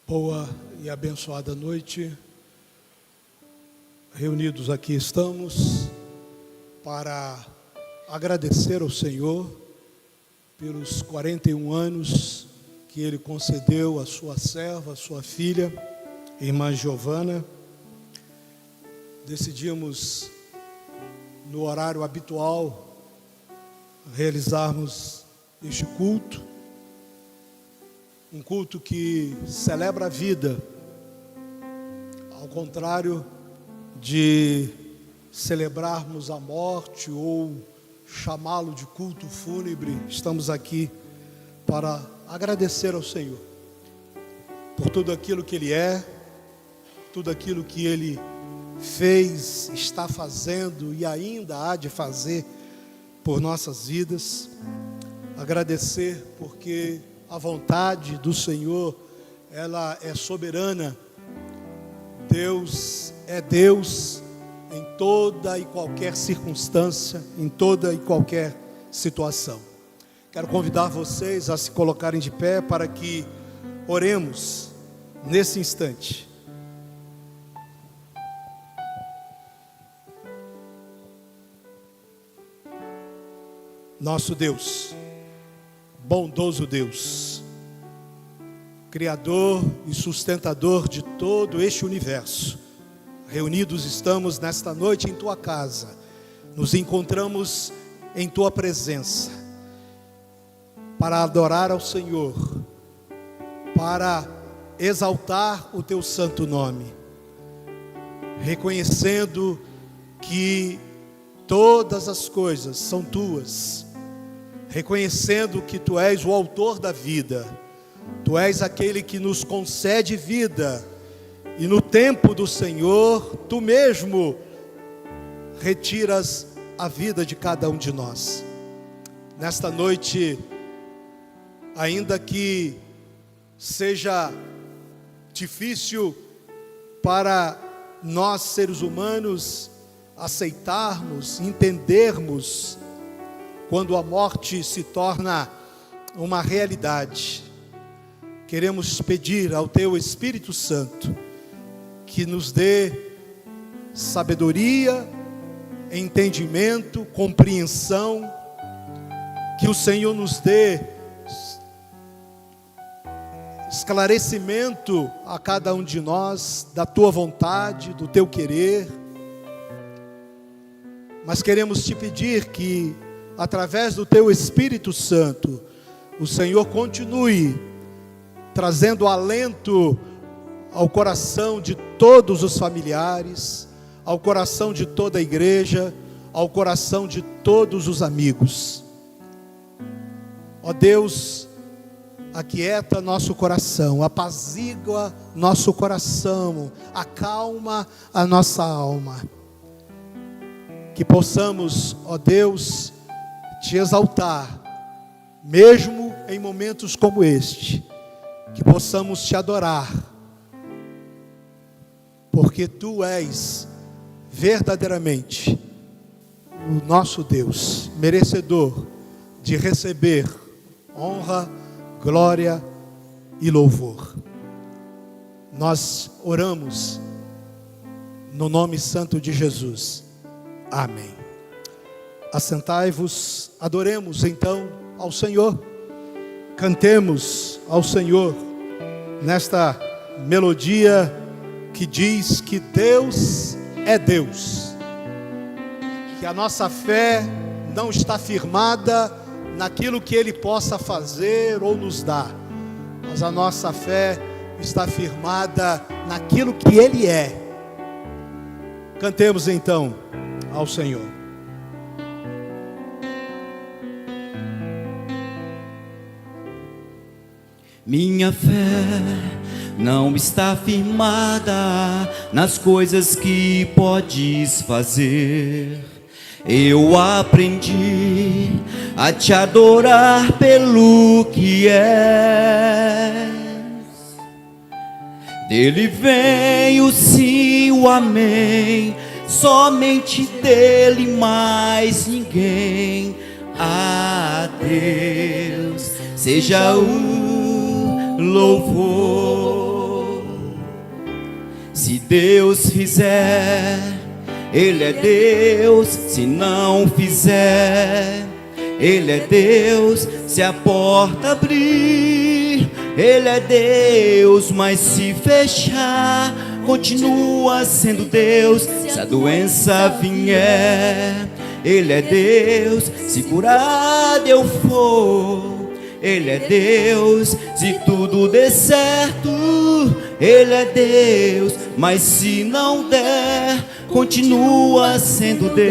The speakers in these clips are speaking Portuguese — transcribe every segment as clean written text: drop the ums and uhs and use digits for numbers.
Boa e abençoada noite. Reunidos aqui estamos para agradecer ao Senhor pelos 41 anos que Ele concedeu à sua serva, à sua filha, irmã Giovana. Decidimos, no horário habitual, realizarmos este culto. Um culto que celebra a vida, ao contrário de celebrarmos a morte ou chamá-lo de culto fúnebre. Estamos aqui para agradecer ao Senhor por tudo aquilo que Ele é, tudo aquilo que Ele fez, está fazendo e ainda há de fazer por nossas vidas. Agradecer porque a vontade do Senhor, ela é soberana. Deus é Deus em toda e qualquer circunstância, em toda e qualquer situação. Quero convidar vocês a se colocarem de pé para que oremos nesse instante. Nosso Deus, bondoso Deus, Criador e sustentador de todo este universo, reunidos estamos nesta noite em Tua casa, nos encontramos em Tua presença, para adorar ao Senhor, para exaltar o Teu santo nome, reconhecendo que todas as coisas são Tuas, reconhecendo que Tu és o autor da vida, Tu és aquele que nos concede vida, e no tempo do Senhor, Tu mesmo retiras a vida de cada um de nós. Nesta noite, ainda que seja difícil para nós seres humanos aceitarmos, entendermos, quando a morte se torna uma realidade, queremos pedir ao Teu Espírito Santo que nos dê sabedoria, entendimento, compreensão, que o Senhor nos dê esclarecimento a cada um de nós da Tua vontade, do Teu querer. Mas queremos Te pedir que, através do Teu Espírito Santo, o Senhor continue trazendo alento ao coração de todos os familiares, ao coração de toda a igreja, ao coração de todos os amigos. Ó Deus, aquieta nosso coração, apazigua nosso coração, acalma a nossa alma. Que possamos, ó Deus, Te exaltar, mesmo em momentos como este, que possamos Te adorar, porque Tu és verdadeiramente o nosso Deus, merecedor de receber honra, glória e louvor. Nós oramos no nome santo de Jesus. Amém. Assentai-vos, adoremos então ao Senhor, cantemos ao Senhor nesta melodia que diz que Deus é Deus, que a nossa fé não está firmada naquilo que Ele possa fazer ou nos dar, mas a nossa fé está firmada naquilo que Ele é. Cantemos então ao Senhor. Minha fé não está firmada nas coisas que podes fazer. Eu aprendi a Te adorar pelo que és. Dele vem o sim, o amém, somente dele, mais ninguém. A Deus seja o louvor. Se Deus fizer, Ele é Deus. Se não fizer, Ele é Deus. Se a porta abrir, Ele é Deus. Mas se fechar, continua sendo Deus. Se a doença vier, Ele é Deus. Se curado eu for, Ele é Deus. Se tudo der certo, Ele é Deus. Mas se não der, continua sendo Deus.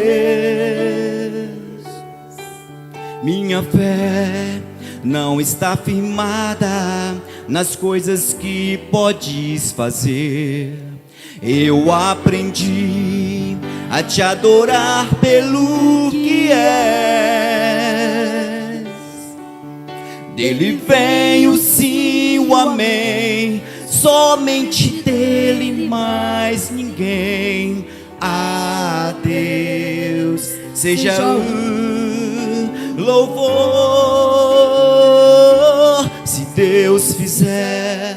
Minha fé não está firmada nas coisas que podes fazer. Eu aprendi a te adorar pelo que és. Dele vem o sim, o amém. Somente dele, mais ninguém. A Deus seja o louvor. Se Deus fizer,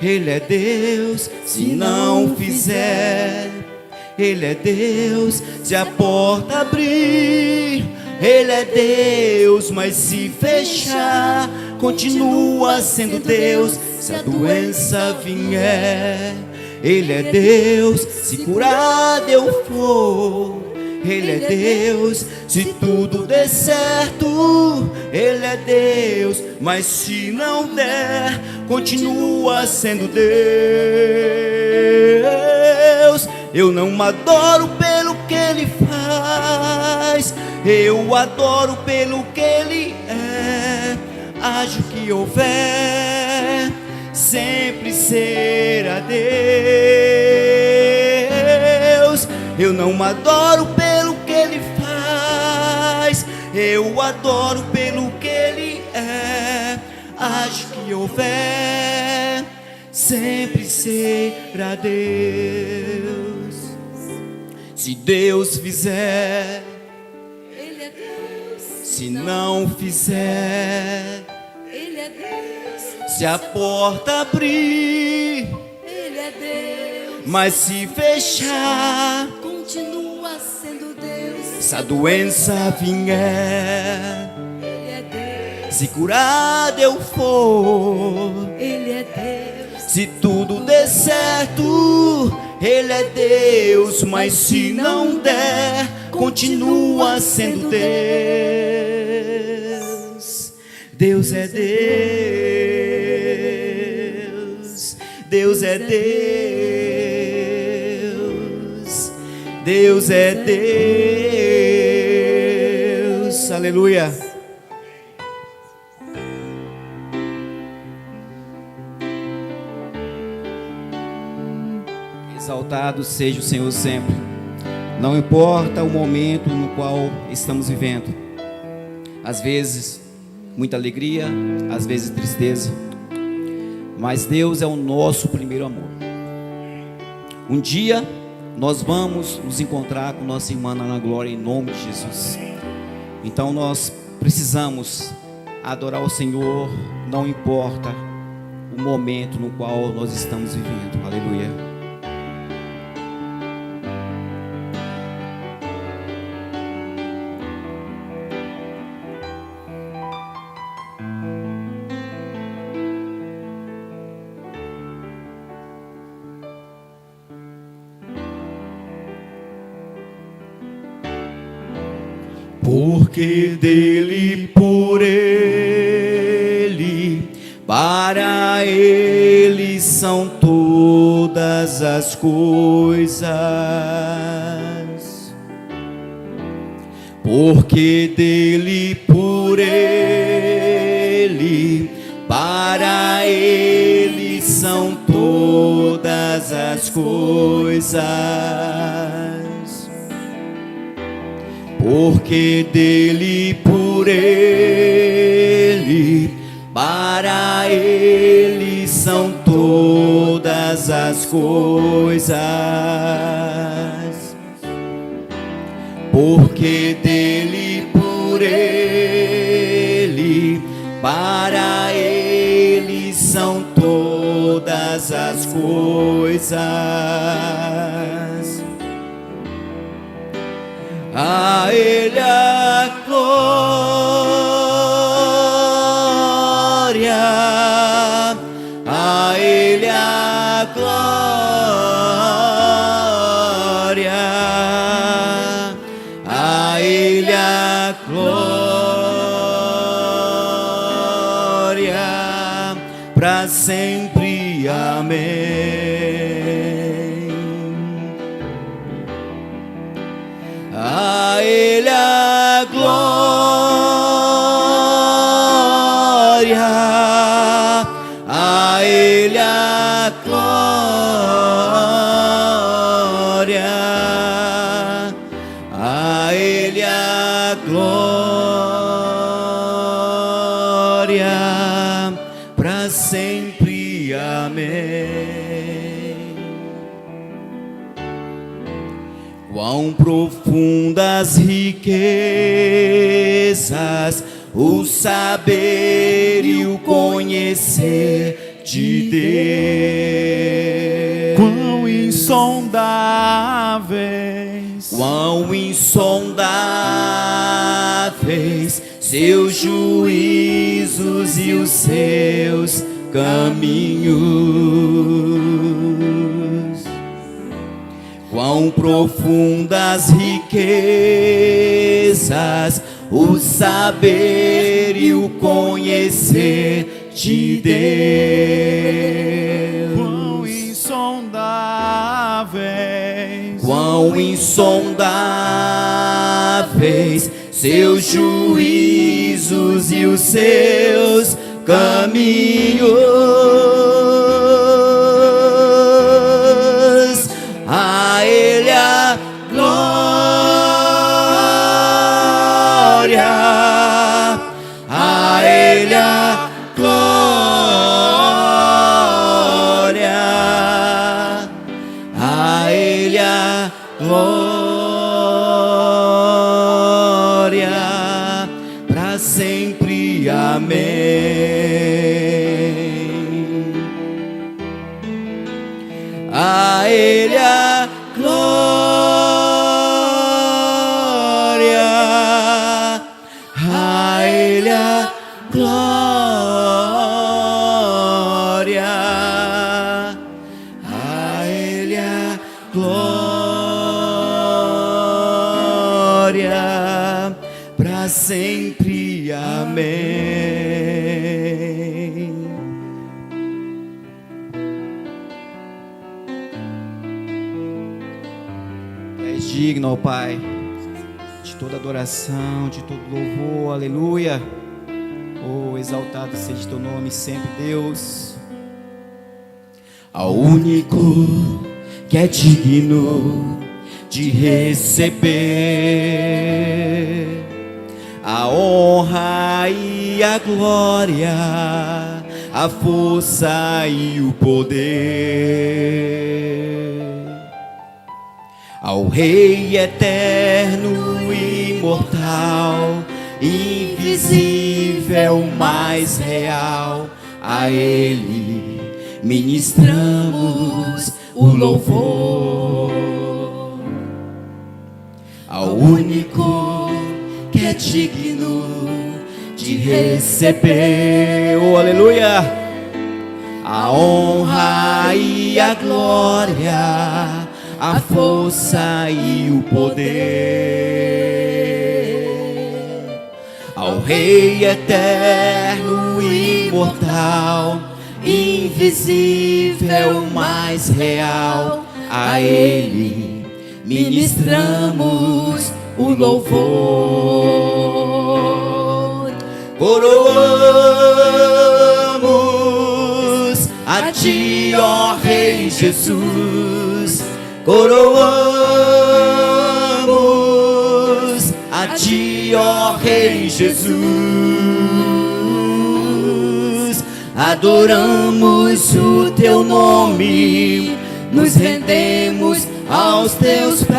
Ele é Deus. Se não fizer, Ele é Deus. Se a porta abrir, Ele é Deus. Mas se fechar, continua sendo Deus. Se a doença vier, Ele é Deus. Se curado eu for, Ele é Deus. Se tudo der certo, Ele é Deus. Mas se não der, continua sendo Deus. Eu não adoro pelo que Ele faz, eu adoro pelo que Ele é. Haja o que houver, sempre será Deus. Eu não adoro pelo que Ele faz, eu adoro pelo que Ele é. Haja o que houver, sempre será Deus. Se Deus fizer, Ele é Deus. se não fizer, Ele é Deus. se a porta abrir, Ele é Deus. mas se fechar, Continua sendo Deus. se a doença vier, Ele é Deus. se curado eu for, Ele é Deus. se tudo der certo, Ele é Deus. Mas se não der, continua sendo Deus. Deus é Deus. Deus é Deus. Deus é Deus. Aleluia. Exaltado seja o Senhor sempre. Não importa o momento no qual estamos vivendo. Às vezes, muita alegria, às vezes tristeza. Mas Deus é o nosso primeiro amor. Um dia, nós vamos nos encontrar com nossa irmã na glória em nome de Jesus. Então nós precisamos adorar o Senhor, não importa o momento no qual nós estamos vivendo. Aleluia. Porque dele, por ele, para ele são todas as coisas. Porque dele, por ele, para ele são todas as coisas. Porque dele, por ele, para ele são todas as coisas. Porque dele, por ele, para ele são todas as coisas. A Ele a glória, a Ele a glória, a Ele a glória, para sempre. Amém. A Ele a glória, a Ele a glória, a Ele a glória, para sempre. Amém. Quão profundas riquezas o saber e o conhecer de Deus. Quão insondáveis, Quão insondáveis seus juízos e os seus caminhos. Quão profundas riquezas o saber e o conhecer de Deus. quão insondáveis, Quão insondáveis seus juízos e os seus caminhos. A Ele a glória, a Ele a glória, a Ele a glória, para sempre. Amém. A Ele a glória, a Ele a glória, a Ele a glória, para sempre. Amém. Tu és digno, ó Pai, de toda adoração, de todo louvor, aleluia. Oh, exaltado seja teu nome sempre, Deus. Ao único que é digno de receber a honra e a glória, a força e o poder. Ao Rei eterno e imortal, invisível, mais real, a Ele ministramos o louvor. Ao único que é digno de receber, oh aleluia, a honra e a glória, a força e o poder. Ao Rei eterno e imortal, invisível, mais real, a Ele ministramos o louvor. Coroamos a Ti, ó Rei Jesus. Coroamos a Ti, ó Rei Jesus. Adoramos o Teu nome, nos rendemos aos Teus pés,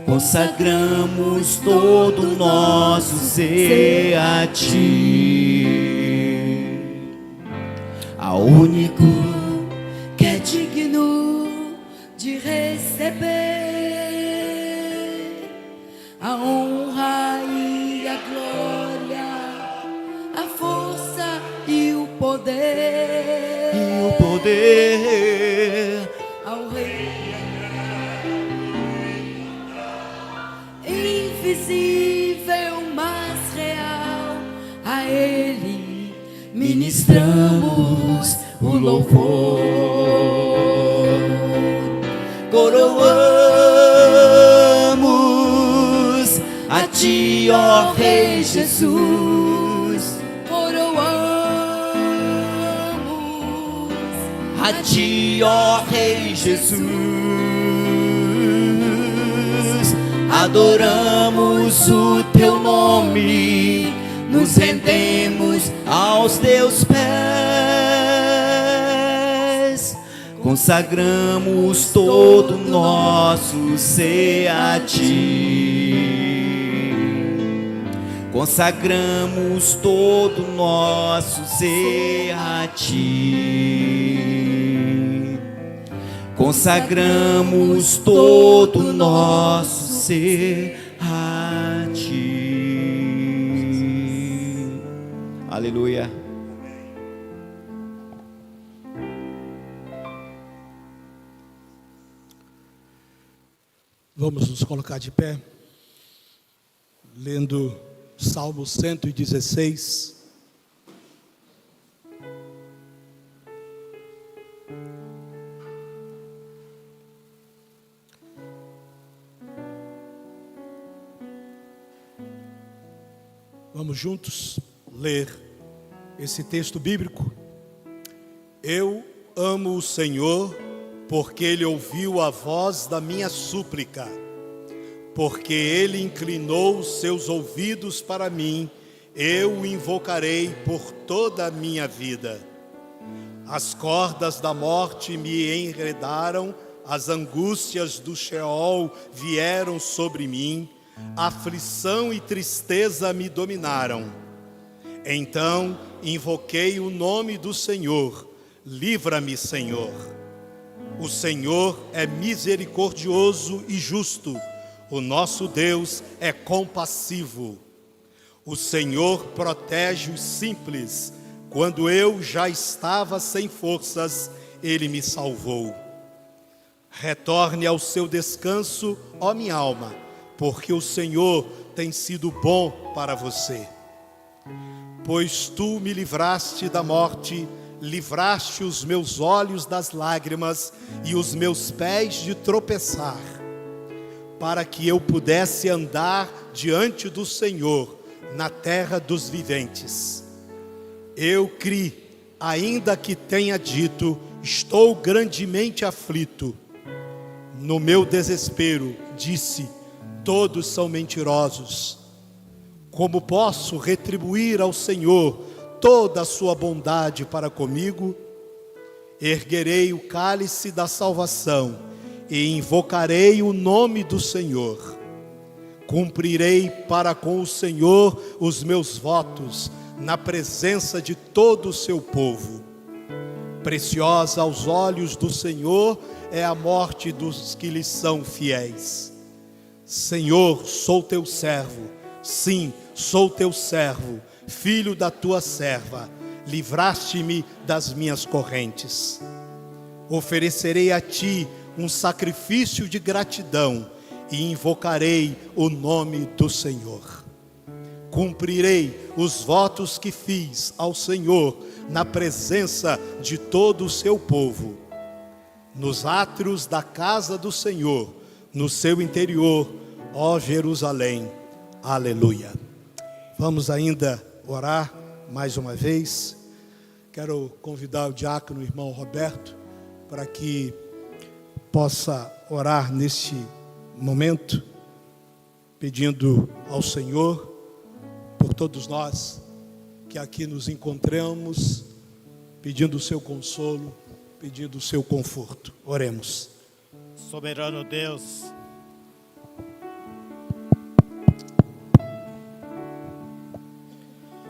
consagramos todo o nosso ser a Ti. ao único que é digno de receber a honra e a glória, a força e o poder, ao Rei invisível, mas real, a Ele ministramos o louvor. Coroamos a Ti, ó Rei Jesus. Coroamos A Ti, ó Rei Jesus. Adoramos o Teu nome, nos rendemos aos Teus pés, consagramos todo nosso ser a Ti. Consagramos todo nosso ser a Ti. Consagramos todo nosso ser a Ti. Aleluia. Vamos nos colocar de pé, lendo Salmo 116. Vamos juntos ler esse texto bíblico. Eu amo o Senhor, porque Ele ouviu a voz da minha súplica, porque Ele inclinou os seus ouvidos para mim, eu o invocarei por toda a minha vida. As cordas da morte me enredaram, as angústias do Sheol vieram sobre mim, aflição e tristeza me dominaram. Então invoquei o nome do Senhor, livra-me, Senhor. O Senhor é misericordioso e justo, o nosso Deus é compassivo. O Senhor protege os simples, quando eu já estava sem forças, Ele me salvou. Retorne ao seu descanso, ó minha alma, porque o Senhor tem sido bom para você. Pois tu me livraste da morte, livraste os meus olhos das lágrimas e os meus pés de tropeçar, para que eu pudesse andar diante do Senhor na terra dos viventes. Eu criei, ainda que tenha dito, estou grandemente aflito. No meu desespero, disse, todos são mentirosos. Como posso retribuir ao Senhor toda a sua bondade para comigo? Erguerei o cálice da salvação e invocarei o nome do Senhor. Cumprirei para com o Senhor os meus votos na presença de todo o seu povo. Preciosa aos olhos do Senhor é a morte dos que lhe são fiéis. Senhor, sou teu servo, sim, sou teu servo, filho da tua serva, livraste-me das minhas correntes. Oferecerei a ti um sacrifício de gratidão e invocarei o nome do Senhor. Cumprirei os votos que fiz ao Senhor na presença de todo o seu povo. Nos átrios da casa do Senhor, no seu interior, ó Jerusalém. Aleluia. Vamos ainda orar mais uma vez. Quero convidar o diácono, o irmão Roberto, para que possa orar neste momento, pedindo ao Senhor, por todos nós que aqui nos encontramos, pedindo o seu consolo, pedindo o seu conforto. Oremos. Soberano Deus,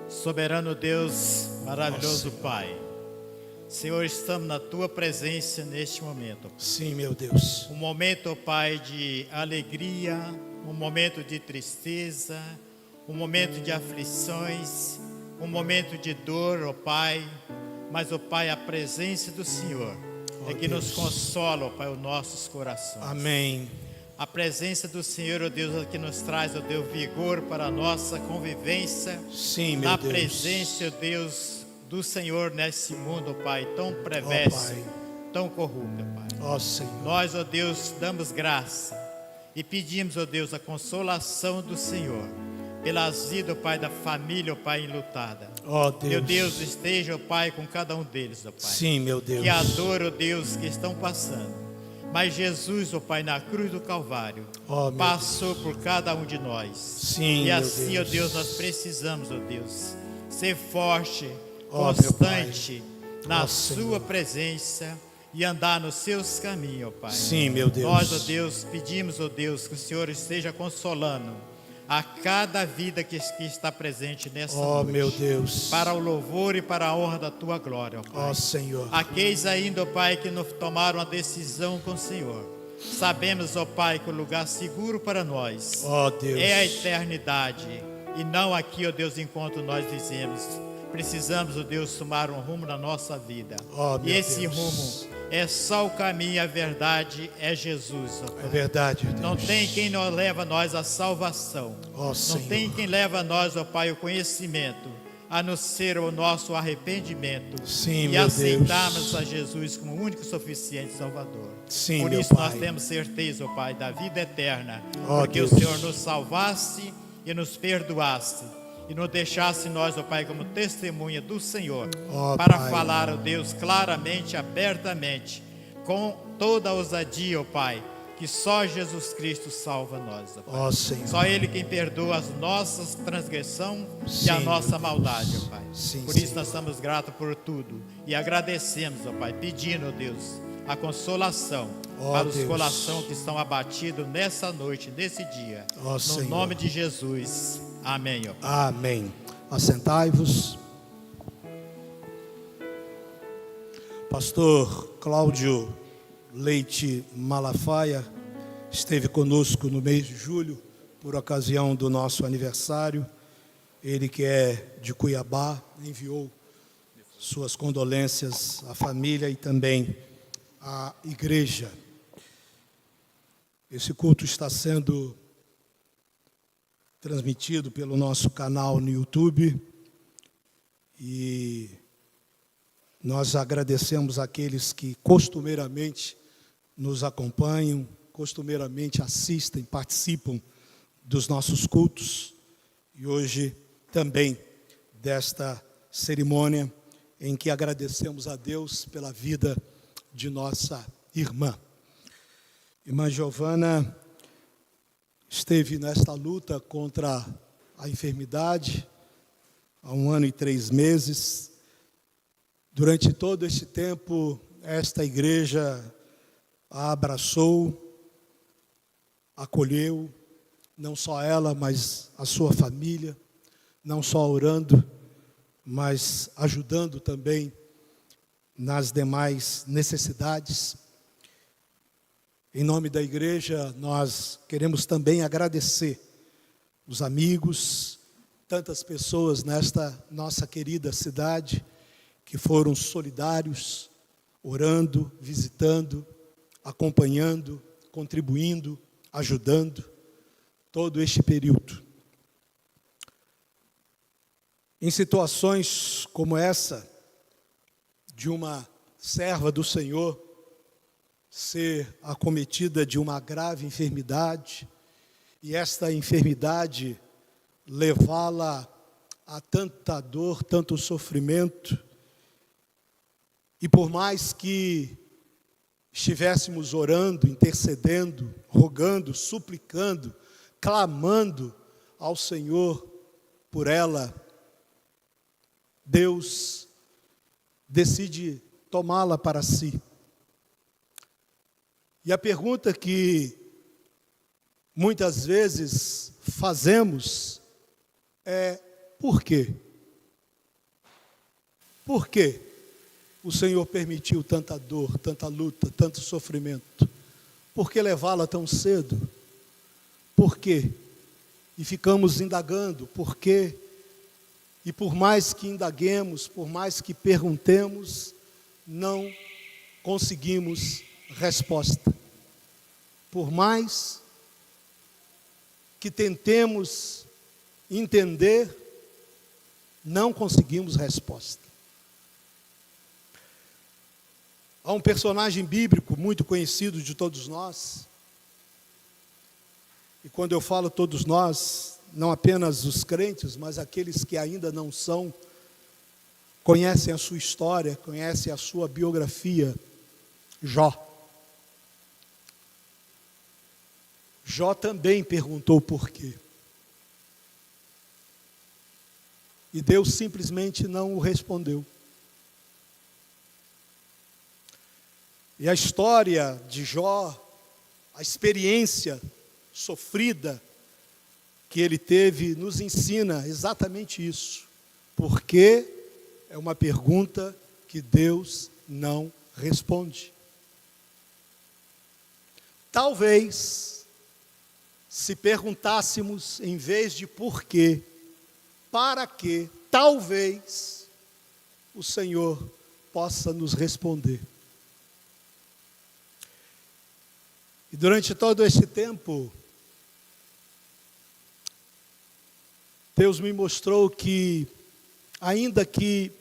soberano Deus, maravilhoso Pai, Senhor, estamos na Tua presença neste momento. Sim, meu Deus. Um momento, ó Pai, de alegria, um momento de tristeza, um momento de aflições, um momento de dor, ó Pai. Mas, ó Pai, a presença do Senhor é que nos consola, ó Pai, os nossos corações. Amém. A presença do Senhor, ó Deus, é que nos traz, ó Deus, vigor para a nossa convivência. Sim, meu Na Deus. presença, ó Deus, do Senhor nesse mundo, ó Pai, tão perverso, Pai. tão corrupto, ó Pai. Ó Senhor. Nós, ó Deus, damos graça e pedimos, ó Deus, a consolação do Senhor pelas vidas, ó Pai, da família, ó Pai, enlutada. Ó Deus. Meu Deus, esteja, ó Pai, com cada um deles, ó Pai. Sim, meu Deus. Que a dor, ó Deus, que estão passando. Mas Jesus, ó Pai, na cruz do Calvário, Ó, meu passou por cada um de nós. Sim, E meu assim, ó Deus. Deus, nós precisamos, ó Deus, ser forte, Ó, meu constante na Ó, sua Senhor. presença e andar nos seus caminhos, ó Pai. Sim, meu Deus. Nós, ó Deus, pedimos, ó Deus, que o Senhor esteja consolando a cada vida que está presente nessa Ó, noite. meu Deus. Para o louvor e para a honra da Tua glória, ó Pai. Ó, Senhor. Aqueles ainda, ó Pai, que não tomaram a decisão com o Senhor. Sabemos, ó Pai, que o lugar seguro para nós Ó, Deus. é a eternidade. E não aqui, ó Deus, enquanto nós dizemos. Precisamos, ó Deus, tomar um rumo na nossa vida. Ó, E meu esse Deus. rumo é só o caminho, a verdade é Jesus, ó Pai. É verdade, Deus. Não tem quem nos leva nós à salvação. Ó, Não Senhor. tem quem leva a nós, ó Pai, o conhecimento, a não ser o nosso arrependimento. Sim, e meu aceitarmos Deus. a Jesus como o único e suficiente Salvador. Sim, Por meu isso Pai. nós temos certeza, ó Pai, da vida eterna. Ó, porque Deus. o Senhor nos salvaste e nos perdoaste. E nos deixasse nós, ó Pai, como testemunha do Senhor. Ó, para Pai. falar, ó Deus, claramente, abertamente, com toda a ousadia, ó Pai, que só Jesus Cristo salva nós, ó Pai. Ó, Senhor. Só Ele quem perdoa as nossas transgressões e Sim, a nossa meu Deus. maldade, ó Pai. Sim, Por isso Senhor. nós estamos gratos por tudo e agradecemos, ó Pai, pedindo, ó Deus, a consolação Ó, para os Deus. corações que estão abatidos nessa noite, nesse dia. Ó, No Senhor. nome de Jesus. Amém, ó Pai. Amém. Assentai-vos. Pastor Cláudio Leite Malafaia esteve conosco no mês de julho, por ocasião do nosso aniversário. Ele que é de Cuiabá, enviou suas condolências à família e também à igreja. Esse culto está sendo transmitido pelo nosso canal no YouTube e nós agradecemos àqueles que costumeiramente nos acompanham, costumeiramente assistem, participam dos nossos cultos e hoje também desta cerimônia em que agradecemos a Deus pela vida de nossa irmã. Irmã Giovana esteve nesta luta contra a enfermidade há 1 ano e 3 meses. Durante todo este tempo, esta igreja a abraçou, acolheu, não só ela, mas a sua família, não só orando, mas ajudando também nas demais necessidades. Em nome da igreja, nós queremos também agradecer os amigos, tantas pessoas nesta nossa querida cidade que foram solidários, orando, visitando, acompanhando, contribuindo, ajudando todo este período. Em situações como essa, de uma serva do Senhor ser acometida de uma grave enfermidade, e esta enfermidade levá-la a tanta dor, tanto sofrimento, e por mais que estivéssemos orando, intercedendo, rogando, suplicando, clamando ao Senhor por ela, Deus decide tomá-la para si. E a pergunta que muitas vezes fazemos é: por quê? Por quê o Senhor permitiu tanta dor, tanta luta, tanto sofrimento? Por que levá-la tão cedo? Por quê? E ficamos indagando, por quê? E por mais que indaguemos, por mais que perguntemos, não conseguimos resposta. Por mais que tentemos entender, não conseguimos resposta. Há um personagem bíblico muito conhecido de todos nós, e quando eu falo todos nós, não apenas os crentes, mas aqueles que ainda não são, conhecem a sua história, conhecem a sua biografia, Jó. Jó também perguntou por quê. E Deus simplesmente não o respondeu. E a história de Jó, a experiência sofrida que ele teve, nos ensina exatamente isso. Porque é uma pergunta que Deus não responde. Talvez, se perguntássemos, em vez de por quê, para quê, talvez o Senhor possa nos responder. E durante todo esse tempo, Deus me mostrou que, ainda que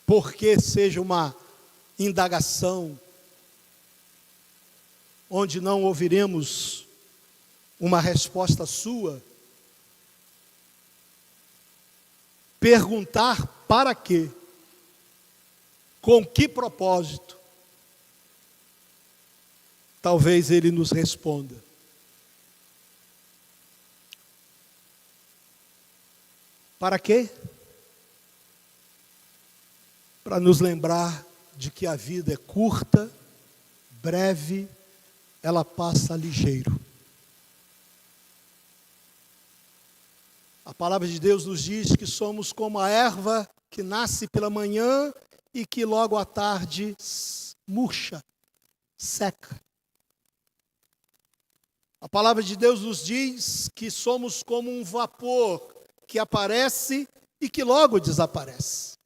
porque seja uma indagação, onde não ouviremos uma resposta sua, perguntar para quê, com que propósito, talvez Ele nos responda. Para quê? Para nos lembrar de que a vida é curta, breve, ela passa ligeiro. A palavra de Deus nos diz que somos como a erva que nasce pela manhã e que logo à tarde murcha, seca. A palavra de Deus nos diz que somos como um vapor que aparece e que logo desaparece.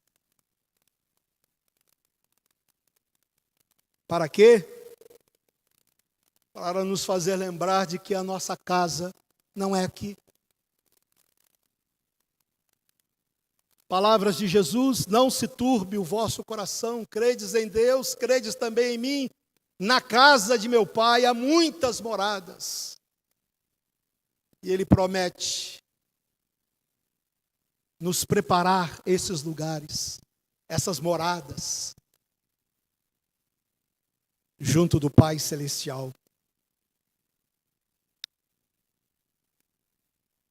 Para quê? Para nos fazer lembrar de que a nossa casa não é aqui. Palavras de Jesus: não se turbe o vosso coração, credes em Deus, credes também em mim. Na casa de meu Pai há muitas moradas. E Ele promete nos preparar esses lugares, essas moradas, junto do Pai Celestial.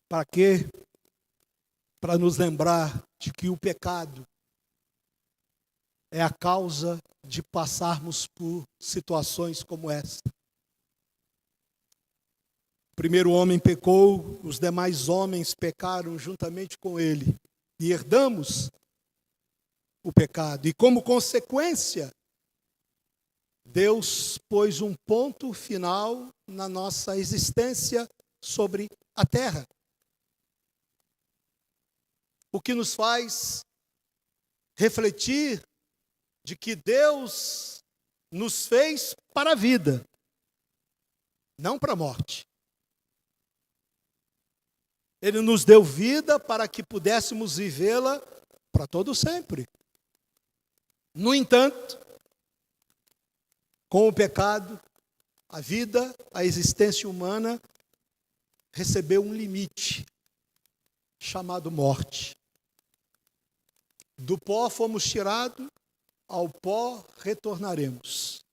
Para quê? Para nos lembrar de que o pecado é a causa de passarmos por situações como essa. O primeiro homem pecou, os demais homens pecaram juntamente com ele. E herdamos o pecado. E como consequência, Deus pôs um ponto final na nossa existência sobre a terra. O que nos faz refletir de que Deus nos fez para a vida, não para a morte. Ele nos deu vida para que pudéssemos vivê-la para todo sempre. No entanto, com o pecado, a vida, a existência humana recebeu um limite, chamado morte. Do pó fomos tirados, ao pó retornaremos.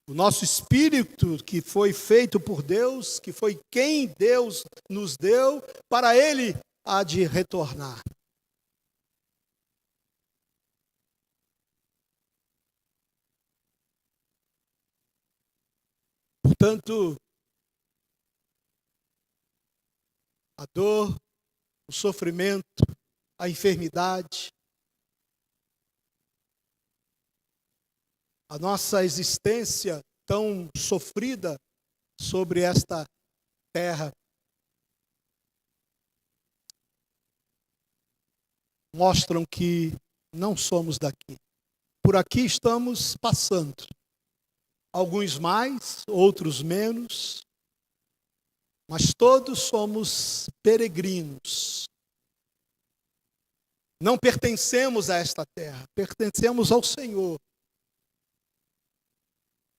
O nosso espírito, que foi feito por Deus, que foi quem Deus nos deu, para Ele há de retornar. Portanto, a dor, o sofrimento, a enfermidade, a nossa existência tão sofrida sobre esta terra mostram que não somos daqui. Por aqui estamos passando. Alguns mais, outros menos, mas todos somos peregrinos. Não pertencemos a esta terra, pertencemos ao Senhor.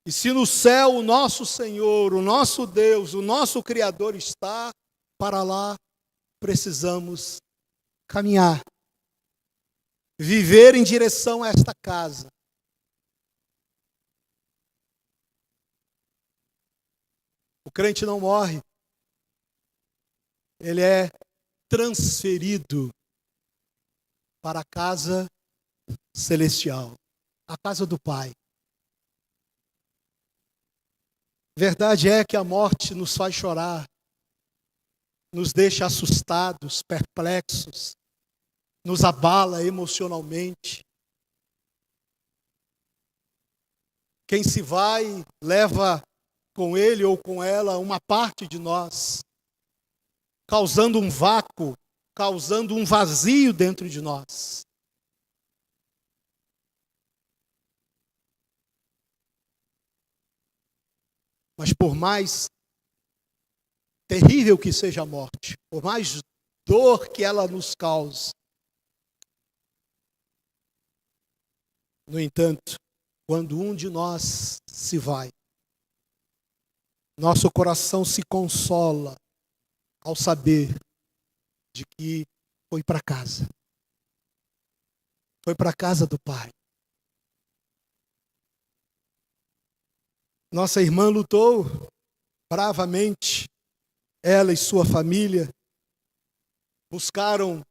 E se no céu o nosso Senhor, o nosso Deus, o nosso Criador está, para lá precisamos caminhar. Viver em direção a esta casa. O crente não morre. Ele é transferido para a casa celestial, a casa do Pai. Verdade é que a morte nos faz chorar, nos deixa assustados, perplexos, nos abala emocionalmente. Quem se vai leva com ele ou com ela uma parte de nós, causando um vácuo, causando um vazio dentro de nós. Mas por mais terrível que seja a morte, por mais dor que ela nos cause, no entanto, quando um de nós se vai, nosso coração se consola ao saber de que foi para casa. Foi para a casa do Pai. Nossa irmã lutou bravamente, ela e sua família buscaram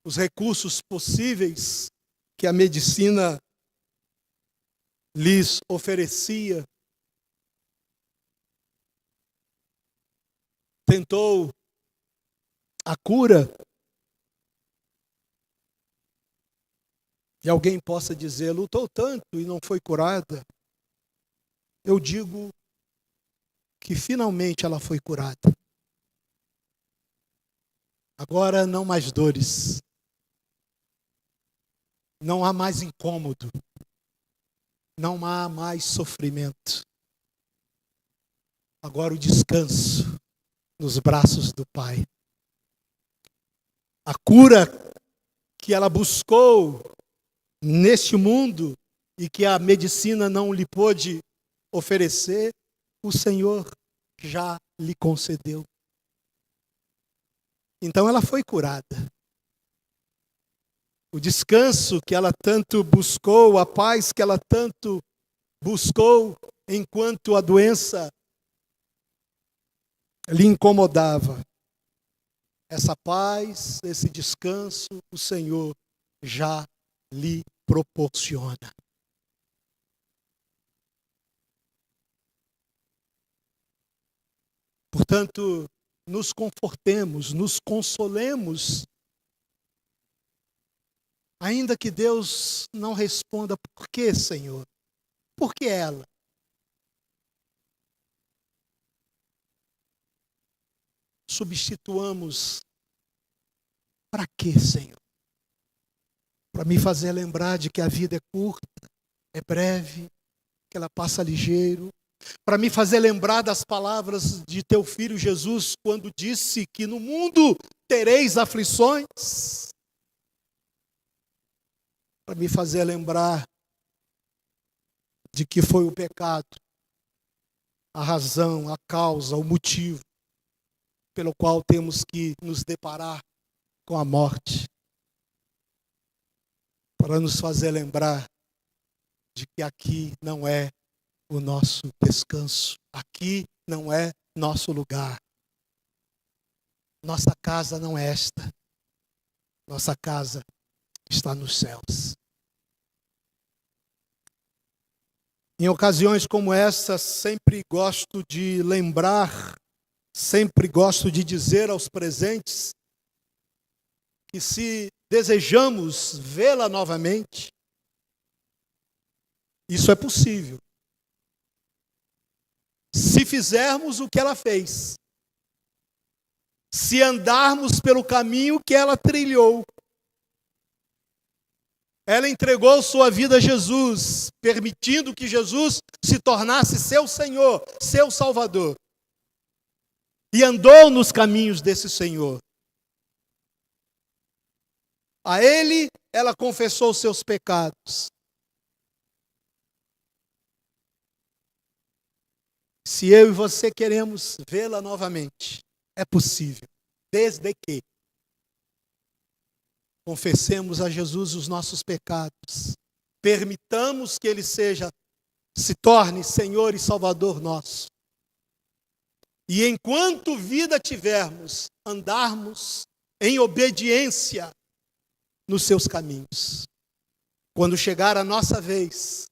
os recursos possíveis que a medicina lhes oferecia. Tentou a cura. E alguém possa dizer, lutou tanto e não foi curada. Eu digo que finalmente ela foi curada. Agora não mais dores. Não há mais incômodo. Não há mais sofrimento. Agora o descanso nos braços do Pai. A cura que ela buscou neste mundo e que a medicina não lhe pôde oferecer, o Senhor já lhe concedeu. Então ela foi curada. O descanso que ela tanto buscou, a paz que ela tanto buscou, enquanto a doença lhe incomodava. Essa paz, esse descanso, o Senhor já lhe proporciona. Portanto, nos confortemos, nos consolemos, ainda que Deus não responda, por que, Senhor? Por que ela? Substituamos, para quê, Senhor? Para me fazer lembrar de que a vida é curta, é breve, que ela passa ligeiro. Para me fazer lembrar das palavras de teu filho Jesus, quando disse que no mundo tereis aflições. Para me fazer lembrar de que foi o pecado, a razão, a causa, o motivo pelo qual temos que nos deparar com a morte. Para nos fazer lembrar de que aqui não é o nosso descanso. Aqui não é nosso lugar. Nossa casa não é esta. Nossa casa está nos céus. Em ocasiões como essa, sempre gosto de lembrar, sempre gosto de dizer aos presentes que se desejamos vê-la novamente, Isso é possível. Se fizermos o que ela fez, se andarmos pelo caminho que ela trilhou. Ela entregou sua vida a Jesus, permitindo que Jesus se tornasse seu Senhor, seu Salvador. E andou nos caminhos desse Senhor. A Ele, ela confessou seus pecados. Se eu e você queremos vê-la novamente, é possível, desde que confessemos a Jesus os nossos pecados, permitamos que Ele se torne Senhor e Salvador nosso. E enquanto vida tivermos, andarmos em obediência nos seus caminhos. Quando chegar a nossa vez,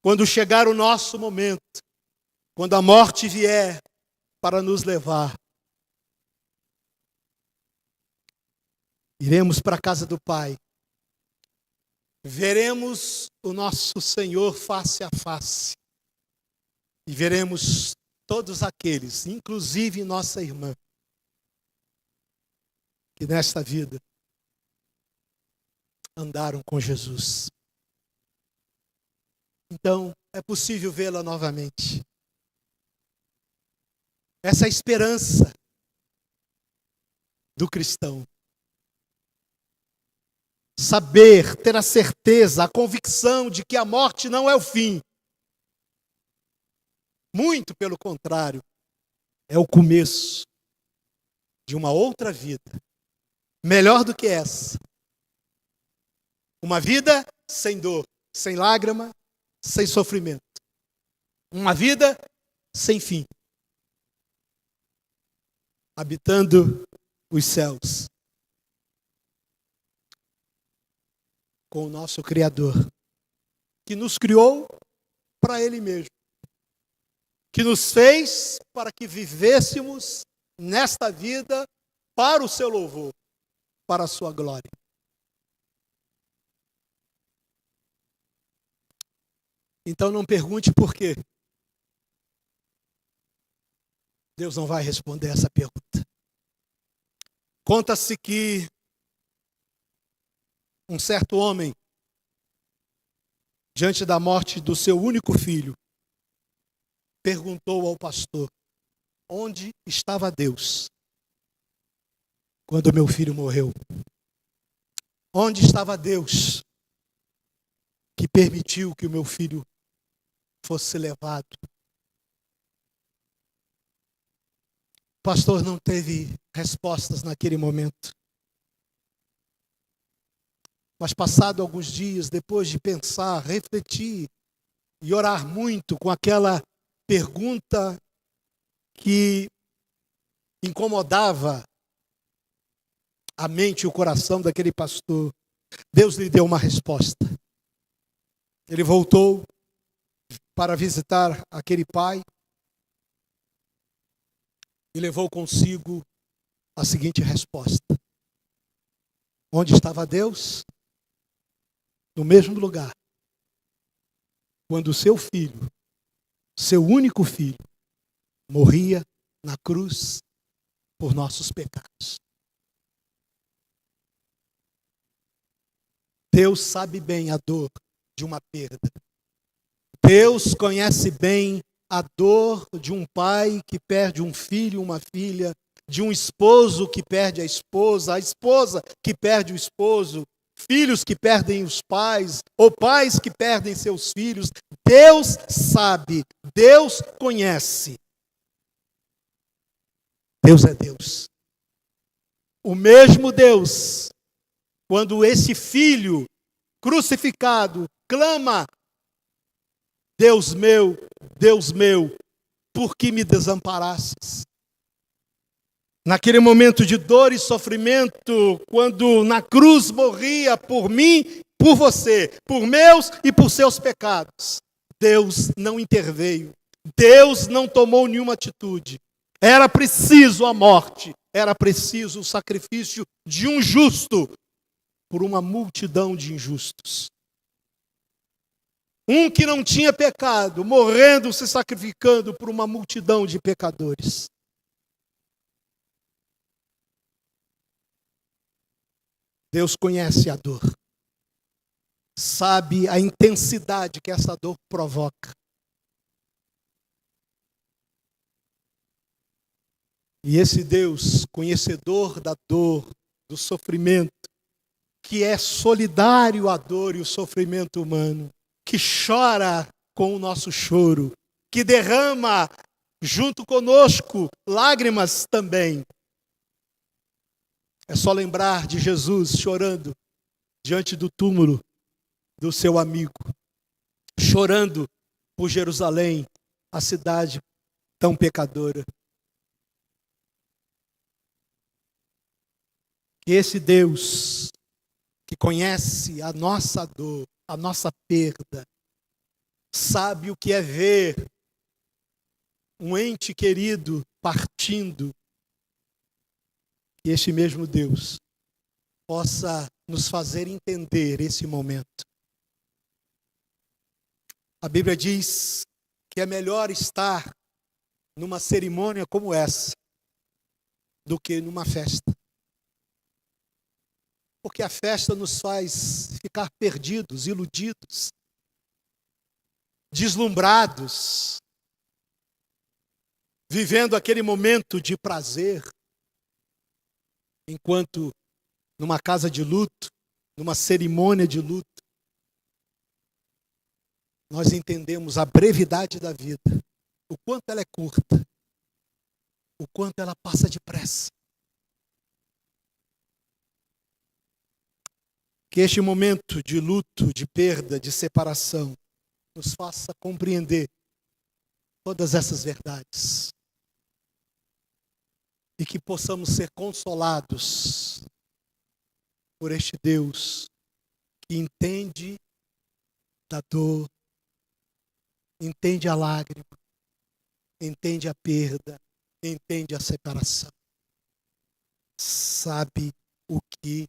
quando chegar o nosso momento, quando a morte vier para nos levar, iremos para a casa do Pai, veremos o nosso Senhor face a face, e veremos todos aqueles, inclusive nossa irmã, que nesta vida andaram com Jesus. Então, é possível vê-la novamente. Essa é a esperança do cristão. Saber, ter a certeza, a convicção de que a morte não é o fim. Muito pelo contrário, é o começo de uma outra vida, melhor do que essa. Uma vida sem dor, sem lágrima, sem sofrimento. Uma vida sem fim. Habitando os céus. Com o nosso Criador, que nos criou para Ele mesmo, que nos fez para que vivêssemos nesta vida para o seu louvor, para a sua glória. Então não pergunte por quê. Deus não vai responder essa pergunta. Conta-se que um certo homem, diante da morte do seu único filho, perguntou ao pastor: onde estava Deus quando meu filho morreu? Onde estava Deus que permitiu que o meu filho fosse levado? O pastor não teve respostas naquele momento. Mas passado alguns dias, depois de pensar, refletir e orar muito com aquela pergunta que incomodava a mente e o coração daquele pastor, Deus lhe deu uma resposta. Ele voltou para visitar aquele pai e levou consigo a seguinte resposta: onde estava Deus? No mesmo lugar, quando o seu filho, seu único filho, morria na cruz por nossos pecados. Deus sabe bem a dor de uma perda. Deus conhece bem a dor de um pai que perde um filho, uma filha, de um esposo que perde a esposa que perde o esposo, filhos que perdem os pais, ou pais que perdem seus filhos. Deus sabe, Deus conhece. Deus é Deus. O mesmo Deus, quando esse filho crucificado clama: Deus meu, por que me desamparastes? Naquele momento de dor e sofrimento, quando na cruz morria por mim, por você, por meus e por seus pecados, Deus não interveio. Deus não tomou nenhuma atitude. Era preciso a morte, era preciso o sacrifício de um justo por uma multidão de injustos. Um que não tinha pecado, morrendo, se sacrificando por uma multidão de pecadores. Deus conhece a dor. Sabe a intensidade que essa dor provoca. E esse Deus, conhecedor da dor, do sofrimento, que é solidário à dor e o sofrimento humano, que chora com o nosso choro, que derrama junto conosco lágrimas também. É só lembrar de Jesus chorando diante do túmulo do seu amigo, chorando por Jerusalém, a cidade tão pecadora. Que esse Deus que conhece a nossa dor, a nossa perda, sabe o que é ver um ente querido partindo, que este mesmo Deus possa nos fazer entender esse momento. A Bíblia diz que é melhor estar numa cerimônia como essa do que numa festa. Porque a festa nos faz ficar perdidos, iludidos, deslumbrados, vivendo aquele momento de prazer, enquanto numa casa de luto, numa cerimônia de luto, nós entendemos a brevidade da vida, o quanto ela é curta, o quanto ela passa depressa. Que este momento de luto, de perda, de separação, nos faça compreender todas essas verdades. E que possamos ser consolados por este Deus que entende da dor, entende a lágrima, entende a perda, entende a separação. Sabe o que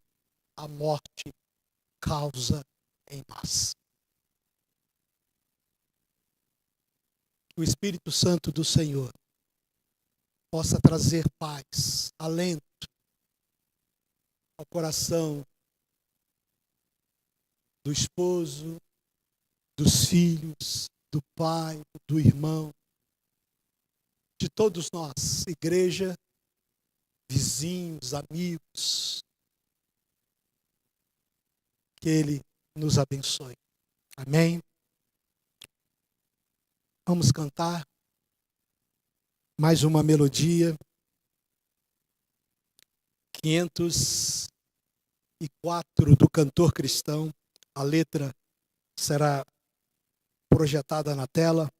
a morte causa em nós. Que o Espírito Santo do Senhor possa trazer paz, alento ao coração do esposo, dos filhos, do pai, do irmão, de todos nós, igreja, vizinhos, amigos. Que Ele nos abençoe. Amém? Vamos cantar mais uma melodia. 504 do Cantor Cristão. A letra será projetada na tela.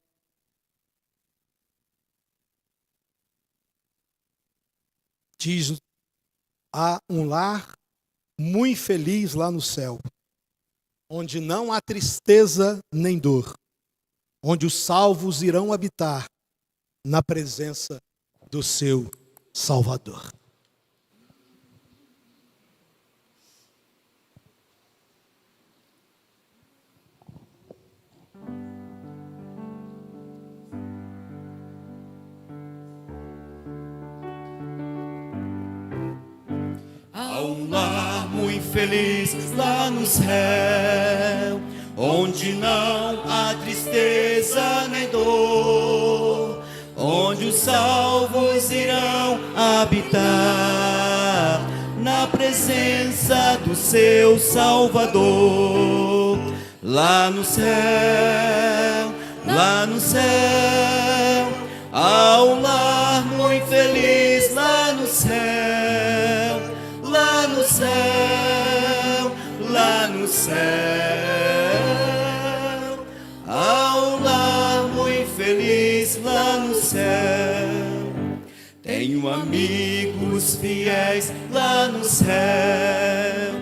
Diz: há um lar muito feliz lá no céu, onde não há tristeza nem dor, onde os salvos irão habitar na presença do seu Salvador. Há um lar muito feliz lá no céu, onde não há tristeza nem dor, onde os salvos irão habitar na presença do seu Salvador. Lá no céu, lá no céu, há um lar muito feliz lá no céu, lá no céu, lá no céu. Há um lar muito feliz lá no céu. Tenho amigos fiéis lá no céu,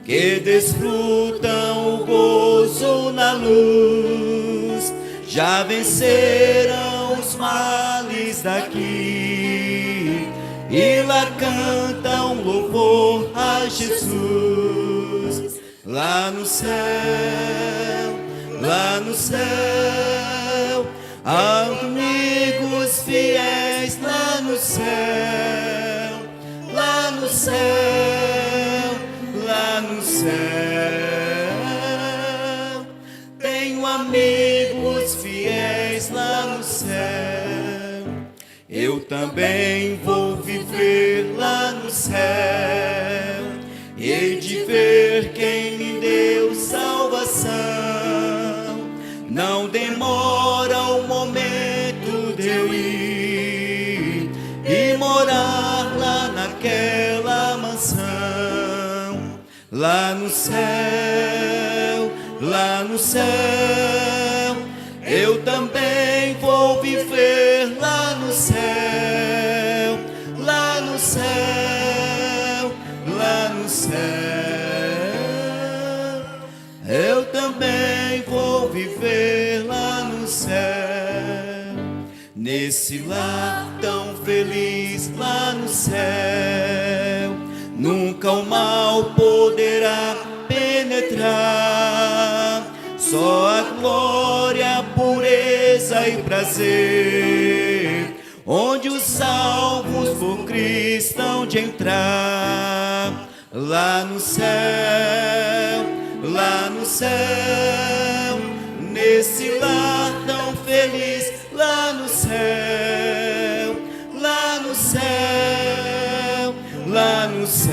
que desfrutam o gozo na luz, já venceram os males daqui, e lá cantam louvor a Jesus. Lá no céu, lá no céu, amigos fiéis lá no céu, lá no céu, lá no céu. Tenho amigos fiéis lá no céu. Eu também vou viver lá no céu. Hei de ver quem me deu salvação. Não demora o momento de eu ir e morar lá naquela mansão. Lá no céu, lá no céu, eu também vou viver lá no céu, lá no céu, lá no céu. Eu também vou viver lá no céu, nesse lar tão feliz lá no céu. Nunca o mal poderá penetrar, só a glória, a pureza e prazer, onde os salvos por Cristo hão de entrar. Lá no céu, lá no céu, nesse lar tão feliz, lá no céu, lá no céu, lá no céu,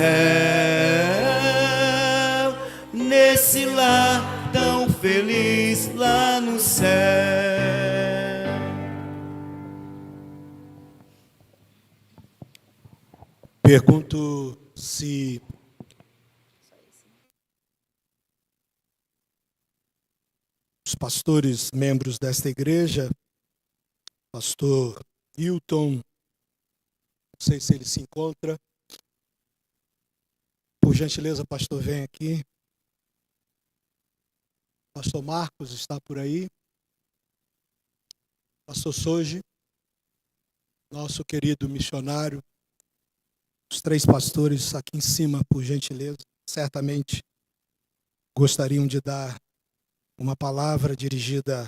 nesse lar tão feliz, lá no céu. Pergunto se os pastores, membros desta igreja, pastor Hilton, não sei se ele se encontra. Por gentileza, pastor, vem aqui. Pastor Marcos está por aí. Pastor Soji, nosso querido missionário. Os três pastores aqui em cima, por gentileza, certamente gostariam de dar uma palavra dirigida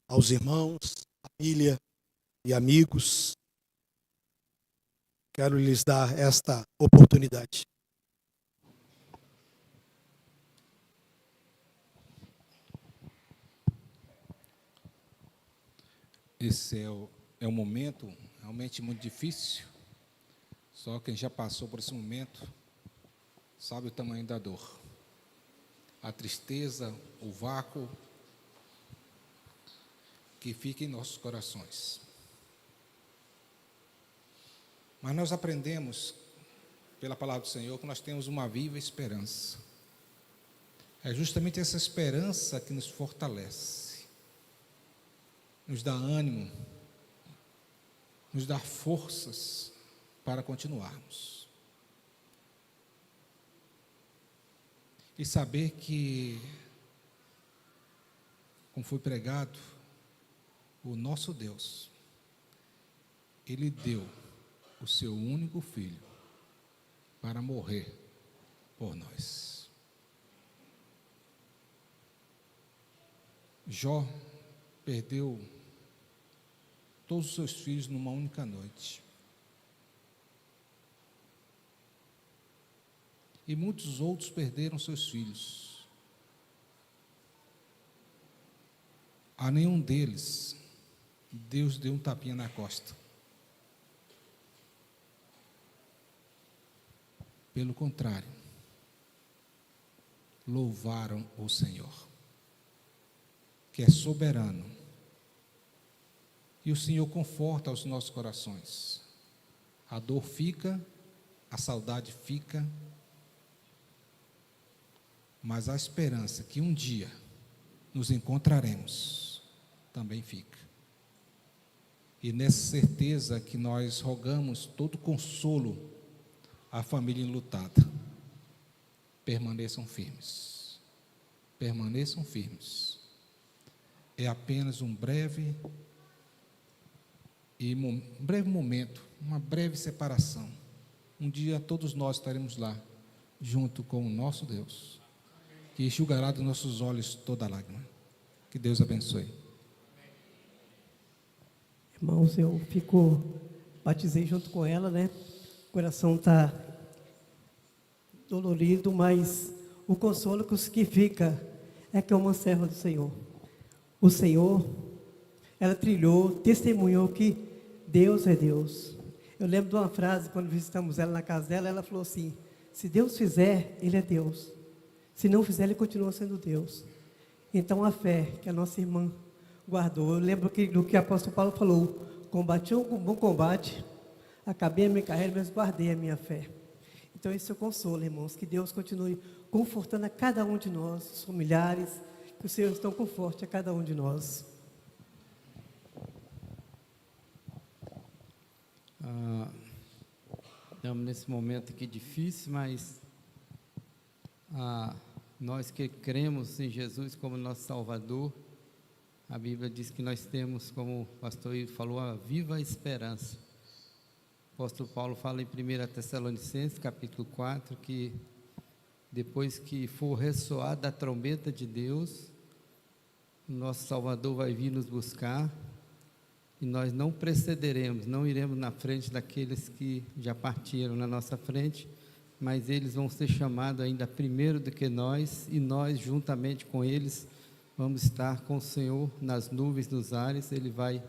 aos irmãos, família e amigos. Quero lhes dar esta oportunidade. Esse é um momento realmente muito difícil. Só quem já passou por esse momento sabe o tamanho da dor. A tristeza, o vácuo que fica em nossos corações. Mas nós aprendemos, pela palavra do Senhor, que nós temos uma viva esperança. É justamente essa esperança que nos fortalece, nos dá ânimo, nos dá forças para continuarmos. E saber que, como foi pregado, o nosso Deus, Ele deu o seu único Filho para morrer por nós. Jó perdeu todos os seus filhos numa única noite. E muitos outros perderam seus filhos. A nenhum deles, Deus deu um tapinha na costa. Pelo contrário, louvaram o Senhor, que é soberano. E o Senhor conforta os nossos corações. A dor fica, a saudade fica, mas a esperança que um dia nos encontraremos também fica. E nessa certeza que nós rogamos todo consolo à família enlutada. Permaneçam firmes. Permaneçam firmes. É apenas um breve momento, uma breve separação. Um dia todos nós estaremos lá, junto com o nosso Deus, que enxugará dos nossos olhos toda lágrima. Que Deus abençoe. Irmãos, eu batizei junto com ela, né? O coração está dolorido, mas o consolo que fica é que é uma serva do Senhor. O Senhor, ela trilhou, testemunhou que Deus é Deus. Eu lembro de uma frase, quando visitamos ela na casa dela, ela falou assim: se Deus fizer, Ele é Deus. Se não fizer, Ele continua sendo Deus. Então a fé que a nossa irmã guardou, eu lembro do que o apóstolo Paulo falou: combati um bom combate, acabei a minha carreira, mas guardei a minha fé. Então esse é o consolo, irmãos, que Deus continue confortando a cada um de nós, os familiares, que o Senhor tão conforte a cada um de nós. Estamos nesse momento aqui difícil, mas nós que cremos em Jesus como nosso Salvador, a Bíblia diz que nós temos, como o pastor Ivo falou, a viva esperança. O apóstolo Paulo fala em 1 Tessalonicenses, capítulo 4, que depois que for ressoada a trombeta de Deus, o nosso Salvador vai vir nos buscar, e nós não precederemos, não iremos na frente daqueles que já partiram na nossa frente, mas eles vão ser chamados ainda primeiro do que nós, e nós, juntamente com eles, vamos estar com o Senhor nas nuvens, nos ares. Ele vai,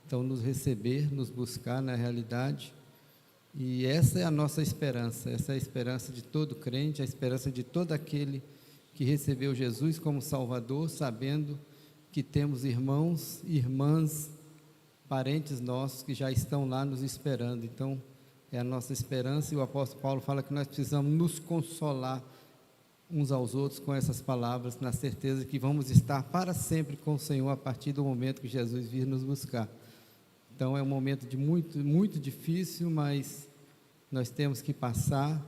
então, nos receber, nos buscar na realidade, e essa é a nossa esperança, essa é a esperança de todo crente, a esperança de todo aquele que recebeu Jesus como Salvador, sabendo que temos irmãos, irmãs, parentes nossos que já estão lá nos esperando. Então, é a nossa esperança, e o apóstolo Paulo fala que nós precisamos nos consolar uns aos outros com essas palavras, na certeza que vamos estar para sempre com o Senhor a partir do momento que Jesus vir nos buscar. Então, é um momento muito difícil, mas nós temos que passar,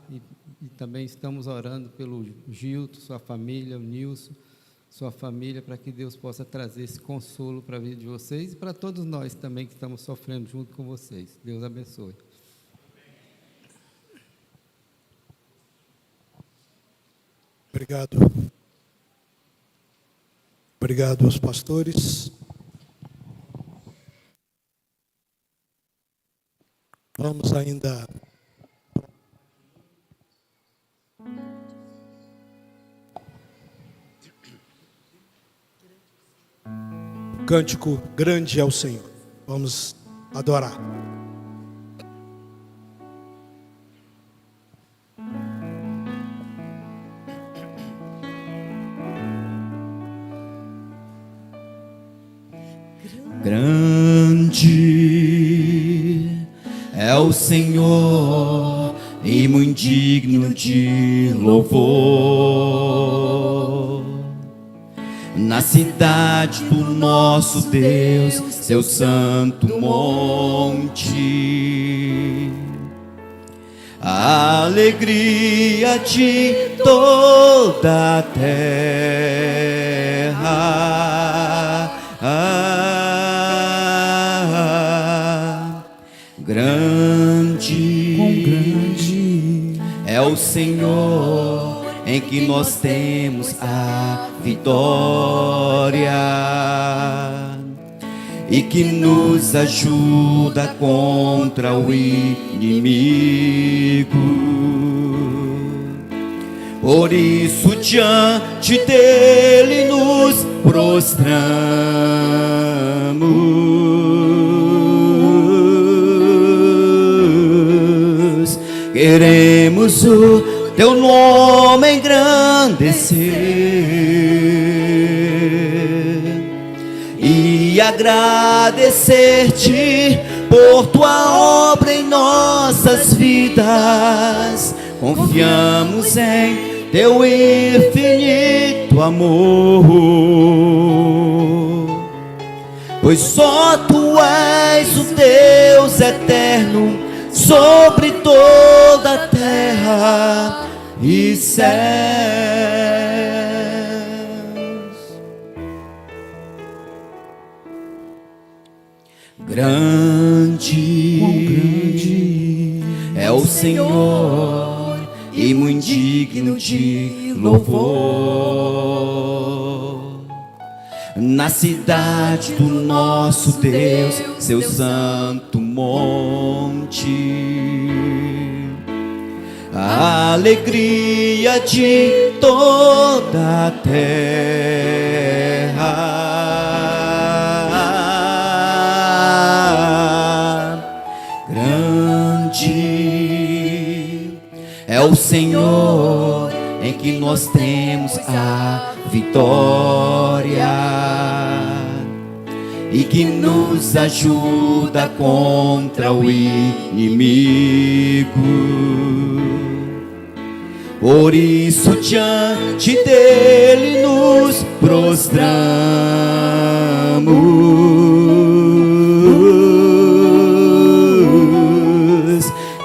e também estamos orando pelo Gilton, sua família, o Nilson, sua família, para que Deus possa trazer esse consolo para a vida de vocês e para todos nós também que estamos sofrendo junto com vocês. Deus abençoe. Obrigado. Obrigado aos pastores. Vamos ainda cântico grande ao Senhor. Vamos adorar. Grande é o Senhor e muito digno de louvor. Na cidade do nosso Deus, seu santo monte, a alegria de toda a terra. Grande, quão grande é o Senhor, em que nós temos a vitória, e que nos ajuda contra o inimigo. Por isso diante dele nos prostramos. Queremos o teu nome engrandecer e agradecer-te por tua obra em nossas vidas. Confiamos em teu infinito amor, pois só tu és o Deus eterno sobre toda a terra e céus. Grande, quão grande é o Senhor e muito digno de louvor. na cidade do nosso Deus, seu santo monte. A alegria de toda a terra. Grande é o Senhor, em que nós temos a vitória, e que nos ajuda contra o inimigo. Por isso diante dele nos prostramos.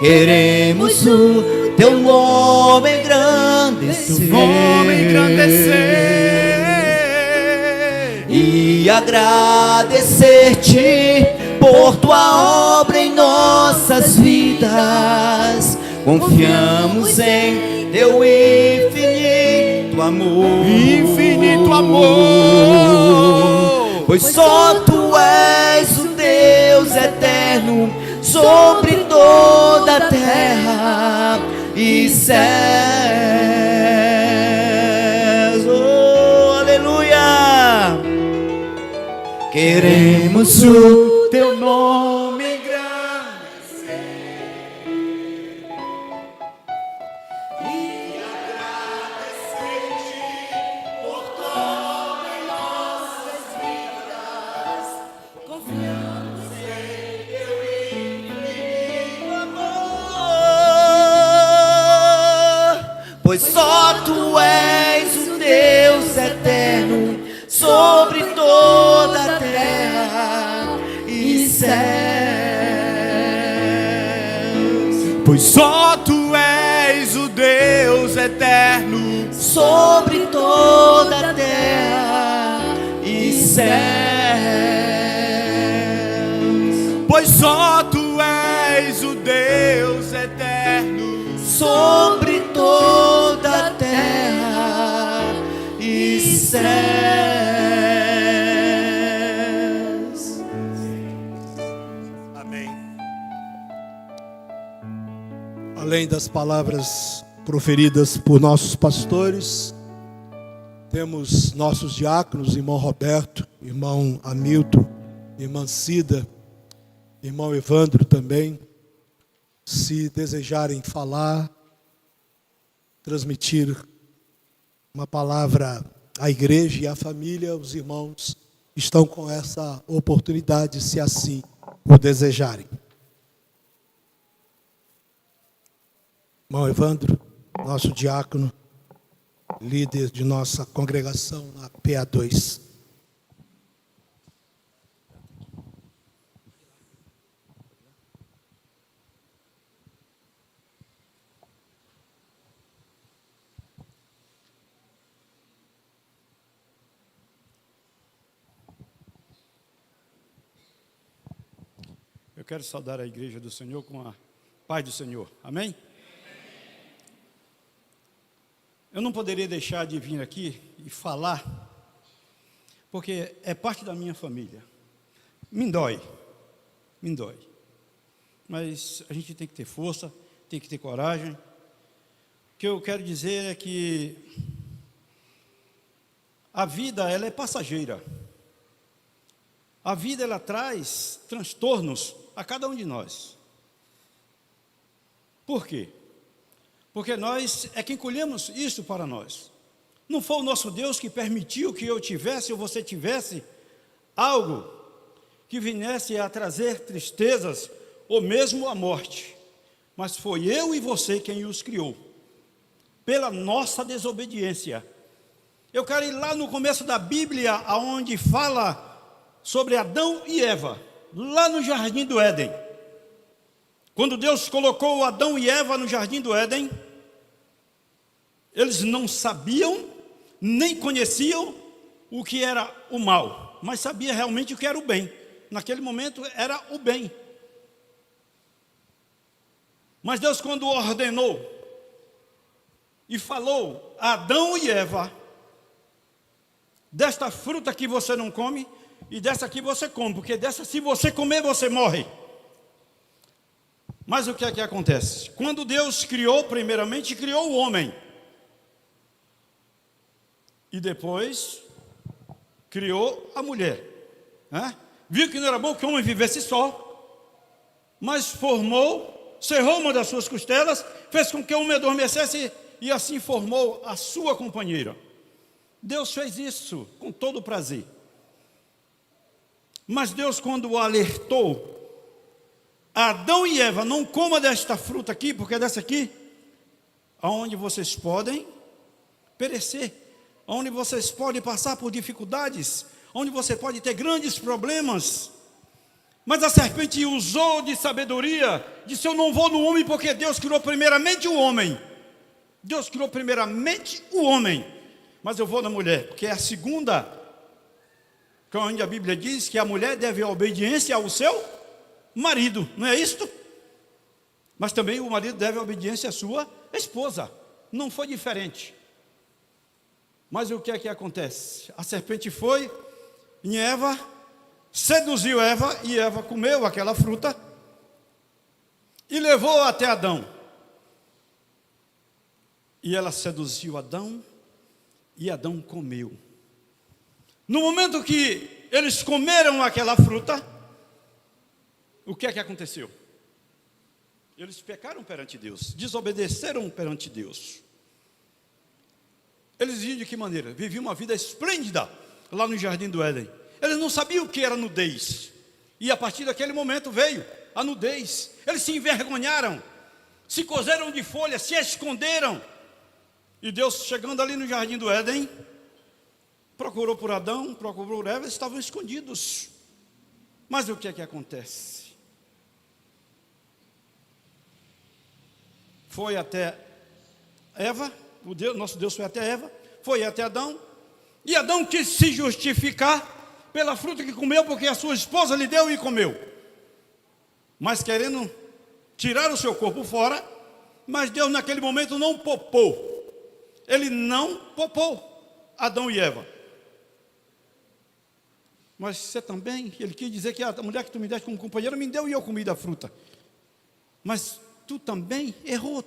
Queremos o teu nome engrandecer, e agradecer-te por tua obra em nossas vidas. Confiamos em teu infinito amor, pois só tu és o Deus eterno sobre toda a terra e céus. Oh, aleluia! Queremos o teu nome engrandecer e agradecer-te por todas as nossas vidas. Confiamos em teu infinito amor, pois só tu és o Deus eterno sobre toda a terra e céus. Pois só tu és o Deus eterno Sobre toda a terra e céus. Pois só tu és o Deus eterno Sobre toda a terra e céus. Amém. Além das palavras proferidas por nossos pastores, temos nossos diáconos, irmão Roberto, irmão Hamilton, irmã Cida, irmão Evandro também. Se desejarem falar, transmitir uma palavra à igreja e à família, os irmãos estão com essa oportunidade, se assim o desejarem. Irmão Evandro, nosso diácono, líder de nossa congregação na PA2. Eu quero saudar a igreja do Senhor com a paz do Senhor. Amém? Eu não poderia deixar de vir aqui e falar, porque é parte da minha família. Me dói. Mas a gente tem que ter força, tem que ter coragem. O que eu quero dizer é que a vida, ela é passageira. A vida, ela traz transtornos a cada um de nós. Por quê? Porque nós é quem colhemos isso para nós. Não foi o nosso Deus que permitiu que eu tivesse ou você tivesse algo que viesse a trazer tristezas ou mesmo a morte. Mas foi eu e você quem os criou, pela nossa desobediência. Eu quero ir lá no começo da Bíblia, aonde fala sobre Adão e Eva, lá no Jardim do Éden. Quando Deus colocou Adão e Eva no Jardim do Éden, eles não sabiam, nem conheciam o que era o mal, mas sabia realmente o que era o bem. Naquele momento era o bem. Mas Deus, quando ordenou e falou a Adão e Eva desta fruta que você não come, e dessa aqui você come, porque dessa, se você comer, você morre. Mas o que é que acontece? Quando Deus criou, primeiramente criou o homem, e depois criou a mulher, né? Viu que não era bom que o homem vivesse só, mas cerrou uma das suas costelas, fez com que o homem adormecesse, e assim formou a sua companheira. Deus fez isso com todo prazer. Mas Deus, quando alertou Adão e Eva, não coma desta fruta aqui, porque dessa aqui, aonde vocês podem perecer, onde vocês podem passar por dificuldades, onde você pode ter grandes problemas. Mas a serpente usou de sabedoria, disse: eu não vou no homem, porque Deus criou primeiramente o homem. Deus criou primeiramente o homem, mas eu vou na mulher, porque é a segunda, onde a Bíblia diz que a mulher deve obediência ao seu marido, não é isto? Mas também o marido deve obediência à sua esposa, não foi diferente. Mas o que é que acontece? A serpente foi em Eva, seduziu Eva, e Eva comeu aquela fruta e levou até Adão. E ela seduziu Adão, e Adão comeu. No momento que eles comeram aquela fruta, o que é que aconteceu? Eles pecaram perante Deus, desobedeceram perante Deus. Eles viviam de que maneira? Viviam uma vida esplêndida lá no Jardim do Éden. Eles não sabiam o que era nudez. E a partir daquele momento veio a nudez. Eles se envergonharam, se coseram de folha, se esconderam. E Deus, chegando ali no Jardim do Éden, procurou por Adão, procurou por Eva, eles estavam escondidos. Mas o que é que acontece? Foi até Eva, nosso Deus foi até Eva, foi até Adão, e Adão quis se justificar pela fruta que comeu, porque a sua esposa lhe deu e comeu. Mas querendo tirar o seu corpo fora, mas Deus naquele momento não poupou. Ele não poupou Adão e Eva. Mas você também, ele quis dizer que a mulher que tu me deste como companheira me deu e eu comi da fruta. Mas tu também errou,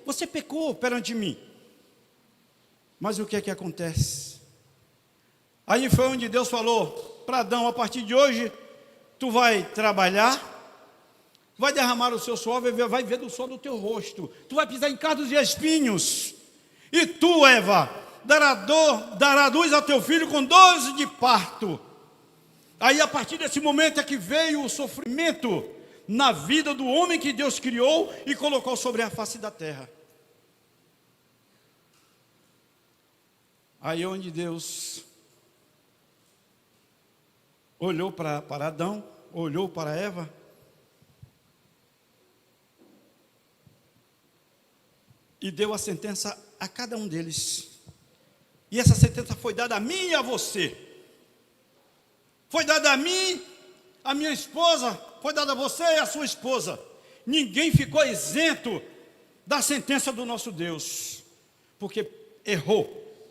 você pecou perante mim. Mas o que é que acontece? Aí foi onde Deus falou para Adão: a partir de hoje, tu vai trabalhar, vai derramar o seu suor, vai ver do suor do teu rosto, tu vai pisar em cardos e espinhos, e tu, Eva, dará luz a teu filho com dores de parto. Aí a partir desse momento é que veio o sofrimento na vida do homem que Deus criou e colocou sobre a face da terra. Aí onde Deus olhou para Adão, olhou para Eva, e deu a sentença a cada um deles. E essa sentença foi dada a mim e a você. Foi dada a mim, a minha esposa, foi dada a você e a sua esposa. Ninguém ficou isento da sentença do nosso Deus, porque errou,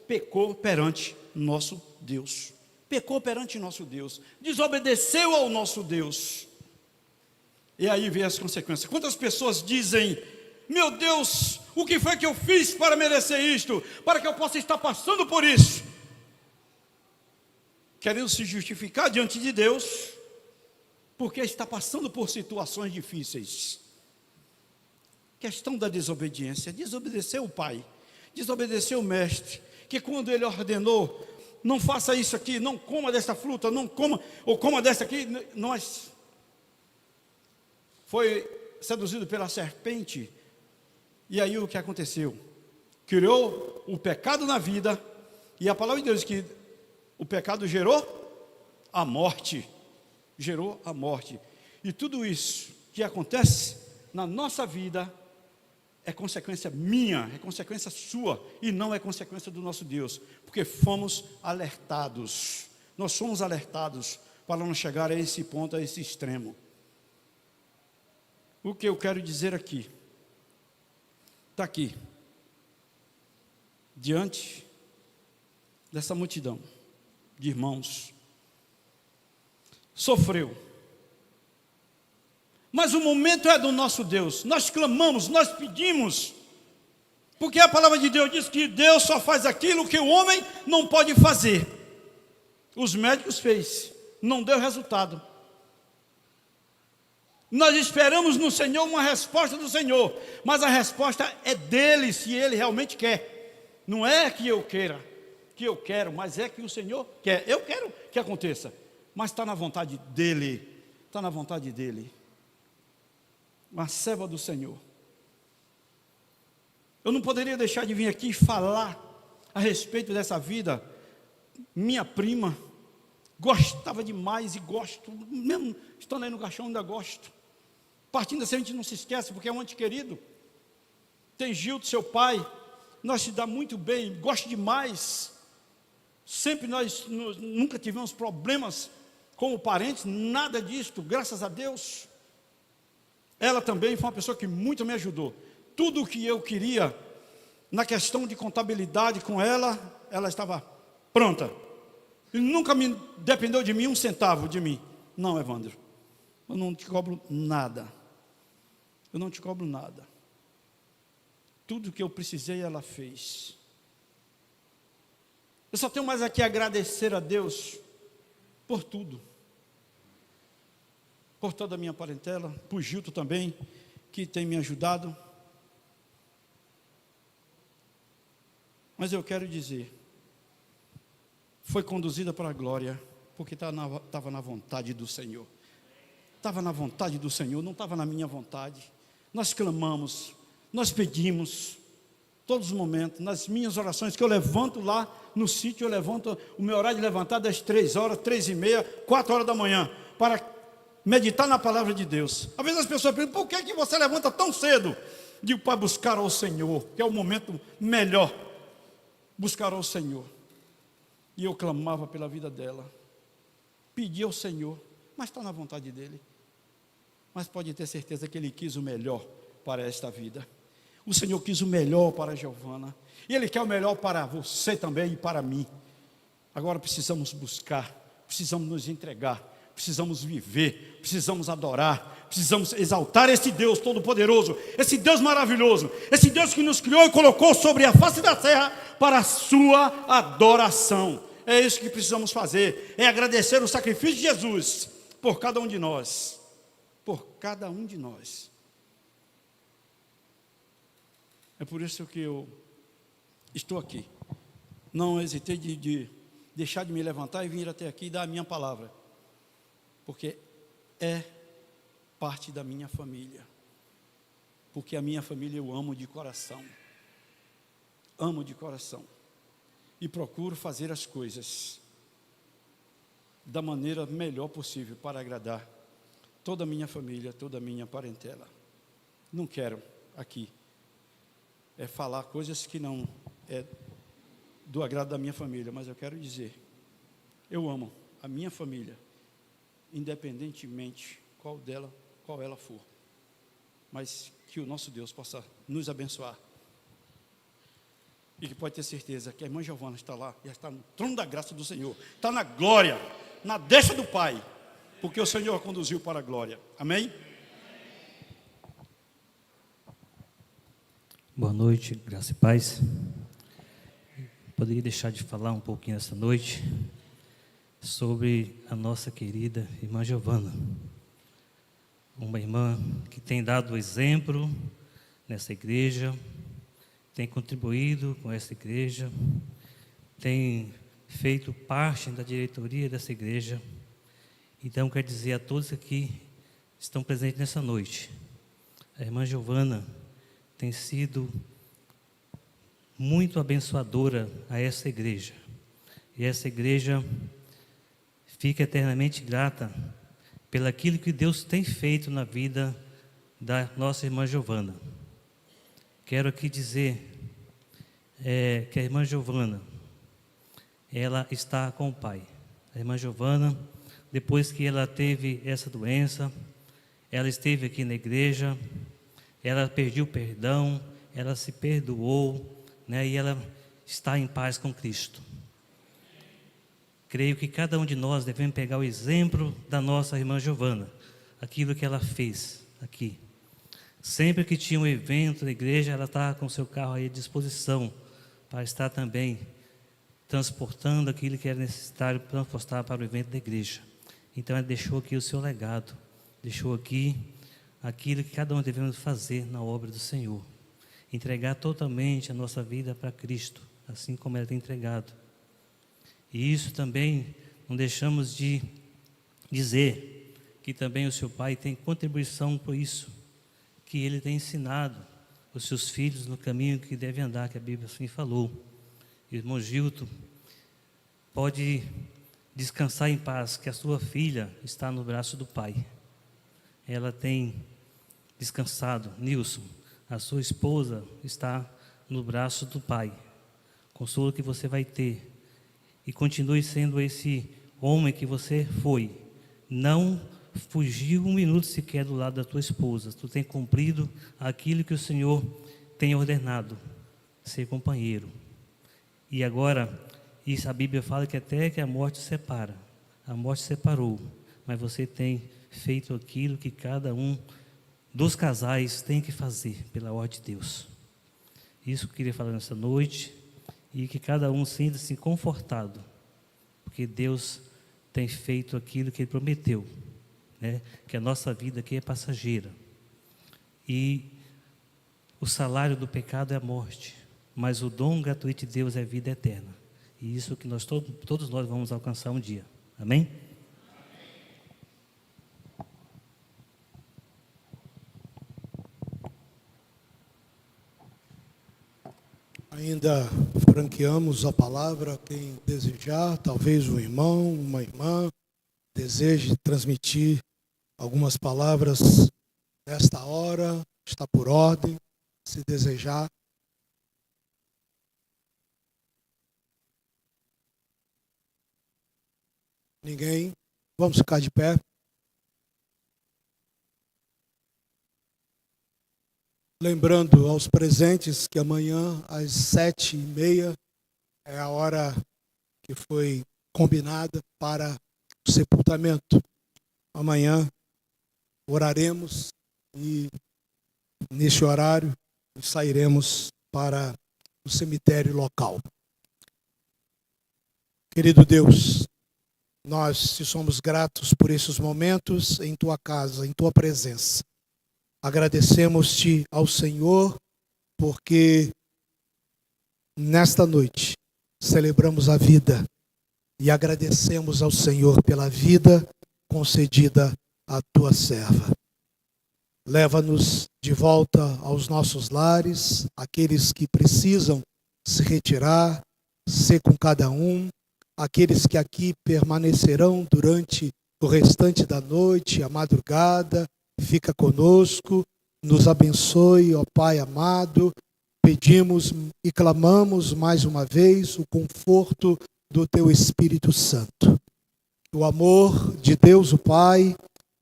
pecou perante nosso Deus. Pecou perante nosso Deus, desobedeceu ao nosso Deus. E aí vem as consequências. Quantas pessoas dizem: meu Deus, o que foi que eu fiz para merecer isto? Para que eu possa estar passando por isso? Querendo se justificar diante de Deus, porque está passando por situações difíceis. Questão da desobediência. Desobedeceu o pai, desobedeceu o mestre, que quando ele ordenou: não faça isso aqui, não coma desta fruta, não coma, ou coma desta aqui, nós foi seduzido pela serpente. E aí o que aconteceu? Criou o pecado na vida, e a palavra de Deus diz que o pecado gerou a morte. Gerou a morte. E tudo isso que acontece na nossa vida é consequência minha, é consequência sua, e não é consequência do nosso Deus, porque fomos alertados. Nós somos alertados para não chegar a esse ponto, a esse extremo. O que eu quero dizer aqui, está aqui, diante dessa multidão de irmãos sofreu. Mas o momento é do nosso Deus. Nós clamamos, nós pedimos. Porque a palavra de Deus diz que Deus só faz aquilo que o homem não pode fazer. Os médicos fez, não deu resultado. Nós esperamos no Senhor uma resposta do Senhor, mas a resposta é dele, se ele realmente quer. Não é que eu queira, que eu quero, mas é que o Senhor quer. Eu quero que aconteça, mas está na vontade dele, está na vontade dele. Uma serva do Senhor. Eu não poderia deixar de vir aqui falar a respeito dessa vida. Minha prima gostava demais e gosto, mesmo estando aí no caixão, ainda gosto. Partindo assim, a gente não se esquece, porque é um ente querido. Tem Gildo, seu pai, nós se dá muito bem, gosto demais. Sempre nós nunca tivemos problemas como parentes, nada disto, graças a Deus. Ela também foi uma pessoa que muito me ajudou. Tudo o que eu queria, na questão de contabilidade com ela, ela estava pronta. E nunca me dependeu de mim um centavo de mim. Não, Evandro, eu não te cobro nada. Eu não te cobro nada. Tudo que eu precisei, ela fez. Eu só tenho mais aqui a agradecer a Deus por tudo. Por toda a minha parentela, por Gilto também, que tem me ajudado. Mas eu quero dizer, foi conduzida para a glória, porque estava na vontade do Senhor. Estava na vontade do Senhor, não estava na minha vontade. Nós clamamos, nós pedimos, todos os momentos, nas minhas orações, que eu levanto lá no sítio, eu levanto, o meu horário de levantar das 3 horas, 3h30, 4 horas da manhã, para meditar na palavra de Deus. Às vezes as pessoas perguntam, por que você levanta tão cedo? Digo, para buscar ao Senhor, que é o momento melhor, buscar ao Senhor. E eu clamava pela vida dela, pedi ao Senhor, mas está na vontade dele. Mas pode ter certeza que ele quis o melhor para esta vida. O Senhor quis o melhor para a Giovana, e ele quer o melhor para você também e para mim. Agora precisamos buscar, precisamos nos entregar, precisamos viver, precisamos adorar, precisamos exaltar esse Deus todo-poderoso, esse Deus maravilhoso, esse Deus que nos criou e colocou sobre a face da terra para a sua adoração. É isso que precisamos fazer, é agradecer o sacrifício de Jesus por cada um de nós, por cada um de nós. É por isso que eu estou aqui. Não hesitei de deixar de me levantar e vir até aqui e dar a minha palavra, porque é parte da minha família, porque a minha família eu amo de coração, e procuro fazer as coisas da maneira melhor possível para agradar toda a minha família, toda a minha parentela. Não quero aqui falar coisas que não é do agrado da minha família, mas eu quero dizer, eu amo a minha família, independentemente qual ela for, mas que o nosso Deus possa nos abençoar, e que pode ter certeza que a irmã Giovana está lá, já está no trono da graça do Senhor, está na glória, na destra do Pai, porque o Senhor a conduziu para a glória. Amém? Boa noite, graça e paz. Poderia deixar de falar um pouquinho essa noite sobre a nossa querida irmã Giovana, uma irmã que tem dado exemplo nessa igreja, tem contribuído com essa igreja, tem feito parte da diretoria dessa igreja. Então, quero dizer a todos aqui que estão presentes nessa noite, a irmã Giovana tem sido muito abençoadora a essa igreja, e essa igreja fica eternamente grata pelaquilo que Deus tem feito na vida da nossa irmã Giovana. Quero aqui dizer que a irmã Giovana, ela está com o Pai. A irmã Giovana, depois que ela teve essa doença, ela esteve aqui na igreja, ela pediu perdão, ela se perdoou, né, e ela está em paz com Cristo. creio que cada um de nós devemos pegar o exemplo da nossa irmã Giovana, aquilo que ela fez aqui. Sempre que tinha um evento na igreja, ela estava com o seu carro aí à disposição para estar também transportando aquilo que era necessário transportar para o evento da igreja. Então ela deixou aqui o seu legado, deixou aqui aquilo que cada um devemos fazer na obra do Senhor. Entregar totalmente a nossa vida para Cristo, assim como ela tem entregado. E isso também não deixamos de dizer que também o seu pai tem contribuição por isso, que ele tem ensinado os seus filhos no caminho que devem andar, que a Bíblia assim falou. Irmão Gilton, pode descansar em paz, que a sua filha está no braço do pai. Ela tem descansado. Nilson, a sua esposa está no braço do pai. Consolo que você vai ter. E continue sendo esse homem que você foi. Não fugiu um minuto sequer do lado da tua esposa. Tu tem cumprido aquilo que o Senhor tem ordenado, ser companheiro. E agora, isso a Bíblia fala que até que a morte separa. A morte separou, mas você tem feito aquilo que cada um dos casais tem que fazer pela ordem de Deus. Isso que eu queria falar nessa noite, e que cada um sinta-se confortado, porque Deus tem feito aquilo que Ele prometeu, né? Que a nossa vida aqui é passageira, e o salário do pecado é a morte, mas o dom gratuito de Deus é a vida eterna, e isso que nós todos nós vamos alcançar um dia. Amém? Ainda franqueamos a palavra, quem desejar, talvez um irmão, uma irmã, deseje transmitir algumas palavras nesta hora, está por ordem, se desejar. Ninguém? Vamos ficar de pé. Lembrando aos presentes que amanhã às 7h30 é a hora que foi combinada para o sepultamento. Amanhã oraremos e neste horário sairemos para o cemitério local. Querido Deus, nós te somos gratos por esses momentos em tua casa, em tua presença. Agradecemos-te ao Senhor, porque nesta noite celebramos a vida e agradecemos ao Senhor pela vida concedida à tua serva. Leva-nos de volta aos nossos lares, aqueles que precisam se retirar, ser com cada um, aqueles que aqui permanecerão durante o restante da noite, a madrugada. Fica conosco, nos abençoe, ó Pai amado. Pedimos e clamamos mais uma vez o conforto do Teu Espírito Santo. O amor de Deus o Pai,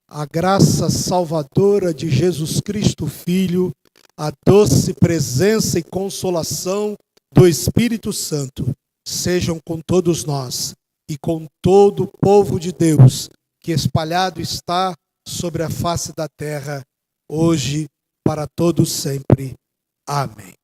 a graça salvadora de Jesus Cristo Filho, a doce presença e consolação do Espírito Santo, sejam com todos nós e com todo o povo de Deus, que espalhado está sobre a face da terra, hoje, para todos sempre. Amém.